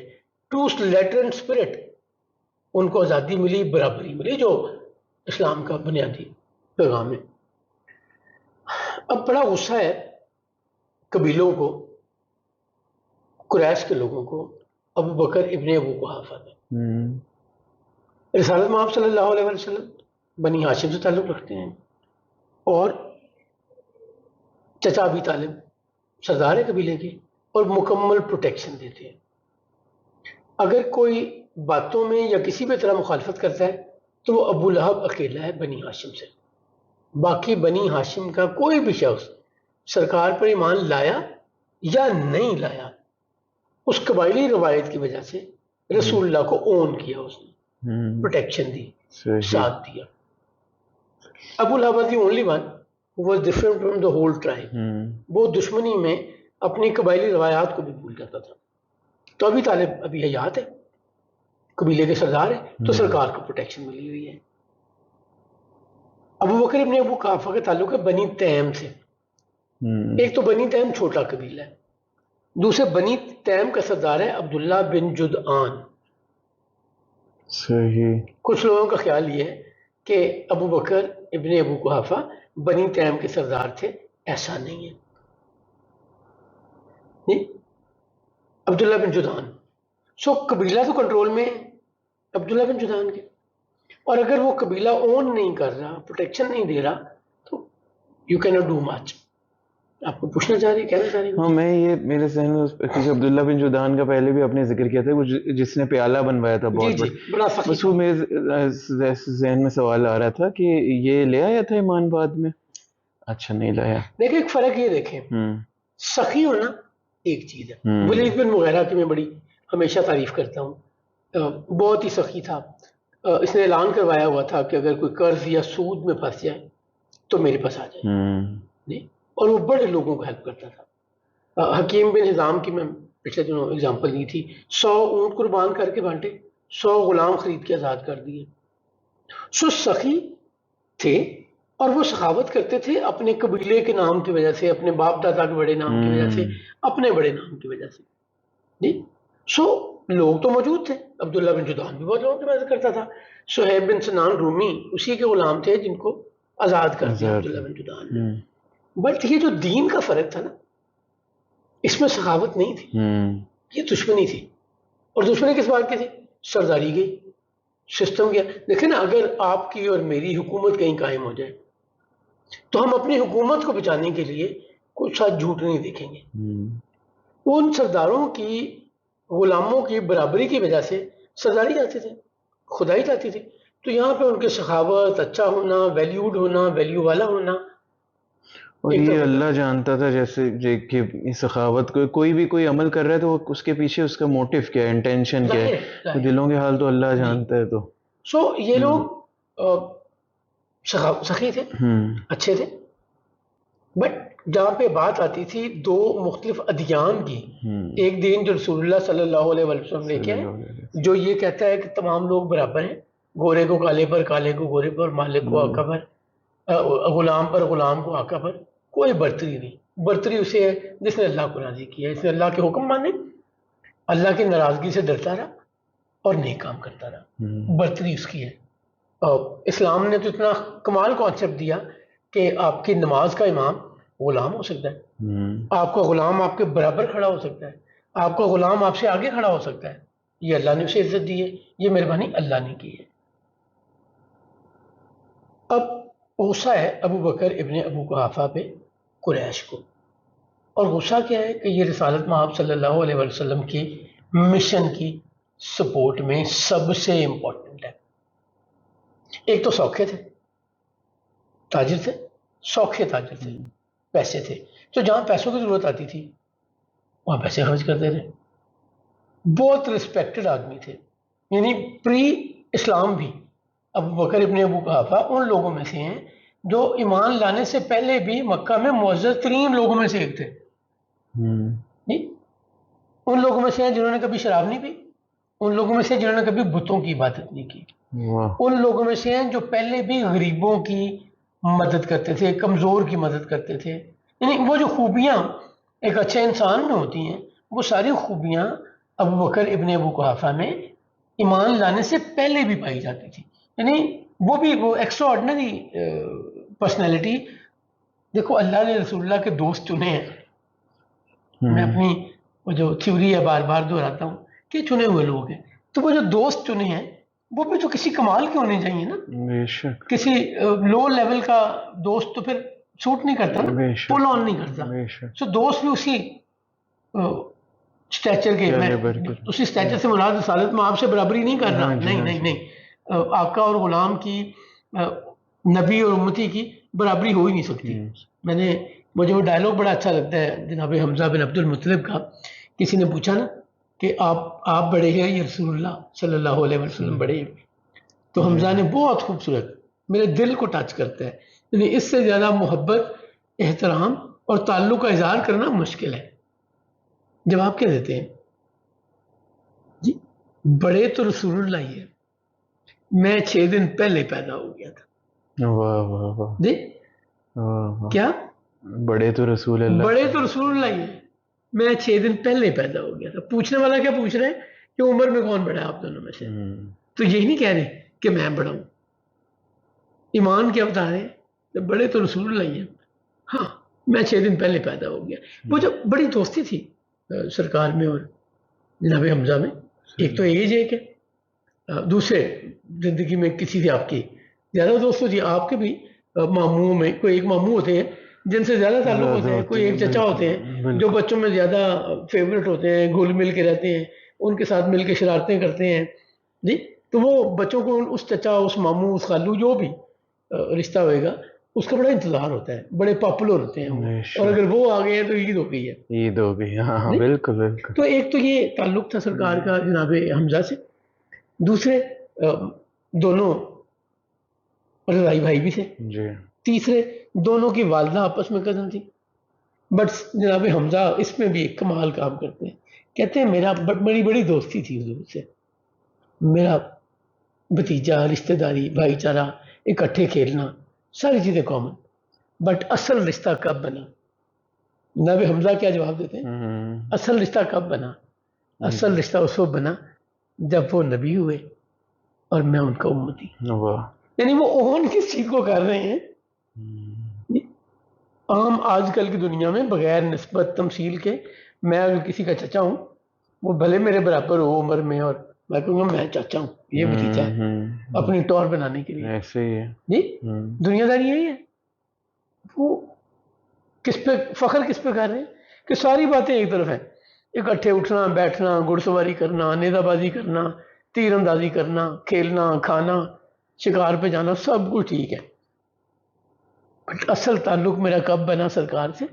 ٹرو لیٹر اینڈ اسپرٹ، ان کو آزادی ملی، برابری ملی، جو اسلام کا بنیادی پیغام ہے. اب بڑا غصہ ہے قبیلوں کو، قریش کے لوگوں کو ابو بکر ابن ابو قحافہ نے. رسالت مآب صلی اللہ علیہ وسلم بنی ہاشم سے تعلق رکھتے ہیں اور چچا ابی طالب سردار ہے قبیلے کے اور مکمل پروٹیکشن دیتے ہیں. اگر کوئی باتوں میں یا کسی بھی طرح مخالفت کرتا ہے تو وہ ابو لہب اکیلا ہے بنی ہاشم سے. باقی بنی ہاشم کا کوئی بھی شخص سرکار پر ایمان لایا یا نہیں لایا، اس قبائلی روایت کی وجہ سے رسول اللہ کو اون کیا، اس نے پروٹیکشن دی، ساتھ دیا. ابو لہب was the only one who was different from the whole tribe. وہ دشمنی میں اپنی قبائلی روایات کو بھی بھول جاتا تھا. تو ابھی طالب ابھی حیات ہے، قبیلے کے سردار ہے، تو سرکار کو پروٹیکشن ملی ہوئی ہے. ابو بکر ابن ابو قحافہ کا تعلق ہے بنی تیم سے. ایک تو بنی تیم چھوٹا قبیلہ ہے، دوسرے بنی تیم کا سردار ہے عبداللہ بن جدعان.
صحیح.
کچھ لوگوں کا خیال یہ ہے کہ ابو بکر ابن ابو قحافہ بنی تیم کے سردار تھے، ایسا نہیں ہے. عبداللہ بن جدعان، سو قبیلہ تو کنٹرول میں ہے عبداللہ بن جدعان کے، اور اگر وہ قبیلہ اون نہیں کر رہا، پروٹیکشن نہیں دے رہا، تو you can not do much. آپ کو پوچھنا چاہ رہی، کہنا چاہ رہی؟
ہاں، میں یہ میرے ذہن میں کیونکہ عبداللہ بن جدعان کا پہلے بھی آپ نے ذکر کیا تھا، وہ جس نے پیالہ بنوایا تھا بہت
بڑا
بس وہ میرے ذہن میں سوال آ رہا تھا کہ یہ لے آیا تھا ایمان بعد میں؟ اچھا، نہیں لایا.
دیکھیں ایک فرق یہ دیکھیں، سخی ہونا ایک چیز ہے. ولید بن مغیرہ کی میں بڑی ہمیشہ تعریف کرتا ہوں، بہت ہی سخی تھا. اس نے اعلان کروایا ہوا تھا کہ اگر کوئی قرض یا سود میں پھنس جائے تو میرے پاس آ جائے، اور وہ بڑے لوگوں کو ہیلپ کرتا تھا. حکیم بن حزام کی میں پچھلے دنوں اگزامپل دی تھی، 100 اونٹ قربان کر کے بانٹے، 100 غلام خرید کے آزاد کر دیے. سو سخی تھے اور وہ سخاوت کرتے تھے اپنے قبیلے کے نام کی وجہ سے، اپنے باپ دادا کے بڑے نام کی وجہ سے، اپنے بڑے نام کی وجہ سے. سو لوگ تو موجود تھے، عبداللہ بن جدعان بھی بہت لوگوں کی مدد کرتا تھا. صہیب بن سنان رومی اسی کے غلام تھے جن کو آزاد کر دیا عبداللہ بن جدعان نے. بٹ یہ جو دین کا فرق تھا نا، اس میں سخاوت نہیں تھی، یہ دشمنی تھی. اور دشمنی کس بات کی تھی؟ سرداری گئی، سسٹم گیا. دیکھیں نا، اگر آپ کی اور میری حکومت کہیں قائم ہو جائے تو ہم اپنی حکومت کو بچانے کے لیے کچھ ساتھ جھوٹ نہیں دیکھیں گے. ان سرداروں کی غلاموں کی برابری کی وجہ سے سرداری جاتے تھے، خدائی جاتی تھی. تو یہاں پہ ان کے سخاوت، اچھا ہونا، ویلیوڈ ہونا، ویلیو والا ہونا.
اور یہ اللہ جانتا تھا، جیسے کہ سخاوت کو کوئی عمل کر رہا ہے تو اس کے پیچھے اس کا موٹو کیا ہے، انٹینشن کیا ہے، دلوں کے حال تو اللہ جانتا ہے. تو
سو یہ لوگ سخی تھے، اچھے تھے. بٹ جہاں پہ بات آتی تھی دو مختلف ادیان کی، ایک دین جو رسول اللہ صلی اللہ علیہ وسلم لے کے آئے، جو یہ کہتا ہے کہ تمام لوگ برابر ہیں، گورے کو کالے پر، کالے کو گورے پر، مالک کو آقا پر، غلام پر غلام کو آقا پر. کوئی برتری نہیں. برتری اسے ہے جس نے اللہ کو راضی کیا، جس نے اللہ کے حکم مانے، اللہ کی ناراضگی سے ڈرتا رہا اور نیک کام کرتا رہا. برتری اس کی ہے. اسلام نے تو اتنا کمال کانسیپٹ دیا کہ آپ کی نماز کا امام غلام ہو سکتا ہے، آپ کا غلام آپ کے برابر کھڑا ہو سکتا ہے، آپ کا غلام آپ سے آگے کھڑا ہو سکتا ہے. یہ اللہ نے اسے عزت دی ہے، یہ مہربانی اللہ نے کی ہے. اب غصہ ہے ابو بکر ابن ابو قحافہ پہ قریش کو، اور غصہ کیا ہے کہ یہ رسالت مآب صلی اللہ علیہ وسلم کی مشن کی سپورٹ میں سب سے امپورٹنٹ ہے. ایک تو سوکھے تھے، تاجر تھے، سوکھے تاجر تھے، پیسے تھے. تو جہاں پیسوں کی ضرورت آتی تھی وہاں پیسے خرچ کرتے تھے. بہت رسپیکٹڈ آدمی تھے. یعنی پری اسلام بھی ابو بکر ابن ابو قحافہ ان لوگوں میں سے ہیں جو ایمان لانے سے پہلے بھی مکہ میں معزز ترین لوگوں میں سے ایک تھے. جی ان لوگوں میں سے ہیں جنہوں نے کبھی شراب نہیں پی, ان لوگوں میں سے جنہوں نے کبھی بتوں کی عبادت نہیں کی, ان لوگوں میں سے ہیں جو پہلے بھی غریبوں کی مدد کرتے تھے, کمزور کی مدد کرتے تھے. یعنی وہ جو خوبیاں ایک اچھے انسان میں ہوتی ہیں وہ ساری خوبیاں ابو بکر ابن ابو قحافہ میں ایمان لانے سے پہلے بھی پائی جاتی تھی. یعنی وہ بھی وہ ایکسٹرا آرڈنری پرسنالٹی. دیکھو اللہ نے رسول اللہ کے دوست چنے ہیں. میں اپنی وہ جو تھیوری ہے بار بار دہراتا ہوں کہ چنے ہوئے لوگ ہیں, تو وہ جو دوست چنے ہیں وہ بھی تو کسی کمال کے ہونے چاہیے نا.
بے شک
کسی لو لیول کا دوست تو پھر سوٹ نہیں کرتا نا,
بے شک
پل آن نہیں کرتا.
بے شک
سو دوست بھی اسی اسٹیچر کے, میں اسی اسٹیچر سے مراد رسالت میں آپ سے برابری نہیں کر رہا, نہیں نہیں نہیں, آقا اور غلام کی, نبی اور امتی کی برابری ہو ہی نہیں سکتی. مجھے وہ ڈائلاگ بڑا اچھا لگتا ہے جناب حمزہ بن عبد المطلب کا. کسی نے پوچھا نا کہ آپ بڑے ہیں یا رسول اللہ صلی اللہ علیہ وسلم بڑے ہیں, تو حمزہ نے بہت خوبصورت, میرے دل کو ٹچ کرتا ہے. یعنی اس سے زیادہ محبت, احترام اور تعلق کا اظہار کرنا مشکل ہے. جواب کیا دیتے ہیں جی, بڑے تو رسول اللہ ہی ہے, میں 6 دن پہلے پیدا ہو گیا تھا.
واہ واہ واہ
جی
واہ,
کیا
بڑے تو رسول اللہ,
بڑے تو رسول اللہ ہی ہے, میں 6 دن پہلے پیدا ہو گیا تھا. پوچھنے والا کیا پوچھ رہے ہیں کہ عمر میں کون بڑا ہے آپ دونوں میں سے, تو یہی نہیں کہہ رہے کہ میں بڑا ہوں. ایمان کیا بتا رہے ہیں, بڑے تو رسول اللہ ہی ہیں, ہاں میں 6 دن پہلے پیدا ہو گیا. وہ جو بڑی دوستی تھی سرکار میں اور جناب حمزہ میں, ایک تو ایج ایک ہے, دوسرے زندگی میں کسی سے آپ کی زیادہ دوست ہوتی ہے. آپ کے بھی ماموں میں کوئی ایک ماموں ہوتے ہیں جن سے زیادہ تعلق ہوتے ہیں, کوئی ایک چچا ہوتے ہیں جو بچوں میں زیادہ فیوریٹ ہوتے ہیں, گھل مل کے رہتے ہیں, ان کے ساتھ مل کے شرارتیں کرتے ہیں. جی تو وہ بچوں کو اس چچا, اس ماموں, اس خالو جو بھی رشتہ ہوئے گا اس کا بڑا انتظار ہوتا ہے, بڑے پاپولر ہوتے ہیں وہ, اور اگر وہ آ گئے ہیں تو عید ہو گئی ہے.
عید ہو گئی, ہاں بالکل بالکل.
تو ایک تو یہ تعلق تھا سرکار کا جناب حمزہ سے. دوسرے دونوں رضائی بھائی بھی تھے. تیسرے دونوں کی والدہ آپس میں کزن تھی. بٹ جناب حمزہ اس میں بھی ایک کمال کام کرتے ہیں. کہتے ہیں میرا بڑی دوستی تھی حضور سے, میرا بھتیجا, رشتہ داری, بھائی چارہ, اکٹھے کھیلنا, ساری چیزیں کامن. بٹ اصل رشتہ کب بنا؟ جناب حمزہ کیا جواب دیتے ہیں, اصل رشتہ کب بنا؟ اصل رشتہ اس وقت بنا جب وہ نبی ہوئے اور میں ان کا امتی. یعنی وہ اون کس چیز کو کر رہے ہیں؟ عام آج کل کی دنیا میں بغیر نسبت تمثیل کے, میں اگر کسی کا چچا ہوں وہ بھلے میرے برابر ہو عمر میں, اور میں کہوں گا میں چاچا ہوں, یہ بھتیجا ہے, اپنی ٹور بنانے کے لیے.
ایسے ہی ہے
جی دنیا داری یہی ہے. وہ کس پہ فخر کس پہ کر رہے ہیں کہ ساری باتیں ایک طرف ہیں, اکٹھے اٹھنا بیٹھنا, گھڑ سواری کرنا, نیزہ بازی کرنا, تیر اندازی کرنا, کھیلنا, کھانا, شکار پہ جانا, سب کچھ ٹھیک ہے. بٹ اصل تعلق میرا کب بنا سرکار سے؟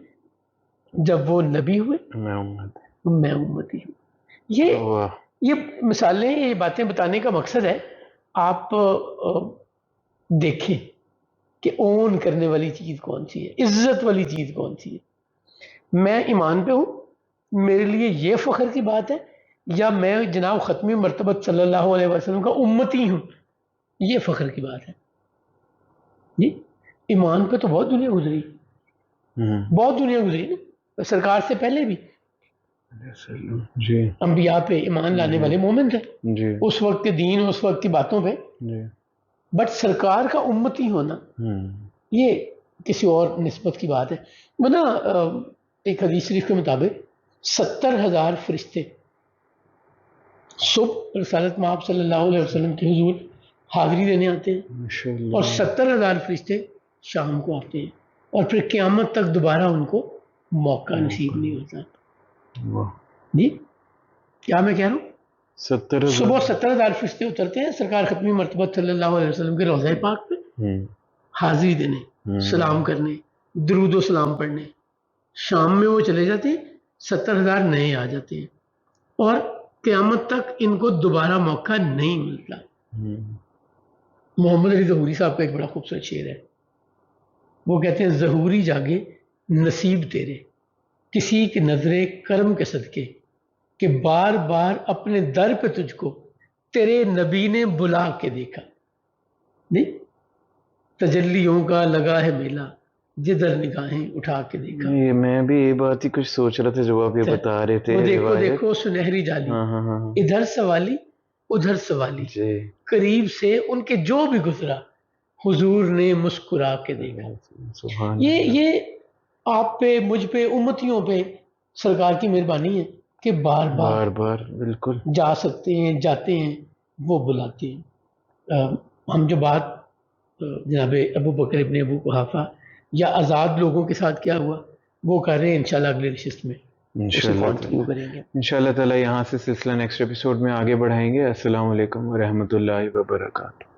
جب وہ نبی ہوئے, میں امتی ہوں. یہ مثالیں, یہ باتیں بتانے کا مقصد ہے آپ دیکھیں کہ اون کرنے والی چیز کون سی ہے, عزت والی چیز کون سی ہے. میں ایمان پہ ہوں, میرے لیے یہ فخر کی بات ہے, یا میں جناب ختمی مرتبت صلی اللہ علیہ وسلم کا امتی ہوں, یہ فخر کی بات ہے. جی ایمان پہ تو بہت دنیا گزری, بہت دنیا گزری نا, سرکار سے پہلے بھی انبیاء پہ ایمان لانے والے مومن تھے اس وقت کے دین, اس وقت کی باتوں پہ. بٹ سرکار کا امتی ہونا یہ کسی اور نسبت کی بات ہے. ورنہ ایک حدیث شریف کے مطابق 70,000 فرشتے صبح رسالت مآب صلی اللہ علیہ وسلم کے حضور حاضری دینے آتے ہیں, اور 70,000 فرشتے شام کو آتے ہیں, اور پھر قیامت تک دوبارہ ان کو موقع نصیب نہیں ہوتا. جی کیا میں کہہ رہا ہوں, صبح 70,000 فرشتے اترتے ہیں سرکار ختمی مرتبت صلی اللہ علیہ وسلم کے روضہ پاک پہ حاضری دینے, سلام کرنے, درود و سلام پڑھنے. شام میں وہ چلے جاتے ہیں, 70,000 نئے آ جاتے ہیں, اور قیامت تک ان کو دوبارہ موقع نہیں ملتا. محمد علی ظہوری صاحب کا ایک بڑا خوبصورت شعر ہے, وہ کہتے ہیں ظہوری جاگے نصیب تیرے کسی کی نظر کرم کے صدقے کہ بار بار اپنے در پہ تجھ کو تیرے نبی نے بلا کے دیکھا. نہیں تجلیوں کا لگا ہے میلہ جدھر نگاہیں اٹھا کے دیکھا.
یہ میں بھی یہ بات ہی کچھ سوچ رہا تھا جب آپ یہ بتا رہے تھے.
وہ دیکھو
روایت.
دیکھو سنہری جالی
ہاں ہاں ہاں
ادھر سوالی ادھر سوالی
جی.
قریب سے ان کے جو بھی گزرا حضور نے مسکرا کے دیکھا.
سبحان
یہ
اللہ.
یہ آپ پہ مجھ پہ امتیوں پہ سرکار کی مہربانی ہے کہ بار بار
بار بار بالکل
جا سکتے ہیں جاتے ہیں وہ بلاتے ہیں. ہم جو بات جناب ابو بکر ابن ابو قحافہ یا آزاد لوگوں کے ساتھ کیا ہوا وہ کر رہے ہیں انشاءاللہ اگلے نشست میں کنٹینیو کریں گے
انشاءاللہ تعالی. یہاں سے سلسلہ نیکسٹ ایپیسوڈ میں آگے بڑھائیں گے. السلام علیکم ورحمۃ اللہ وبرکاتہ.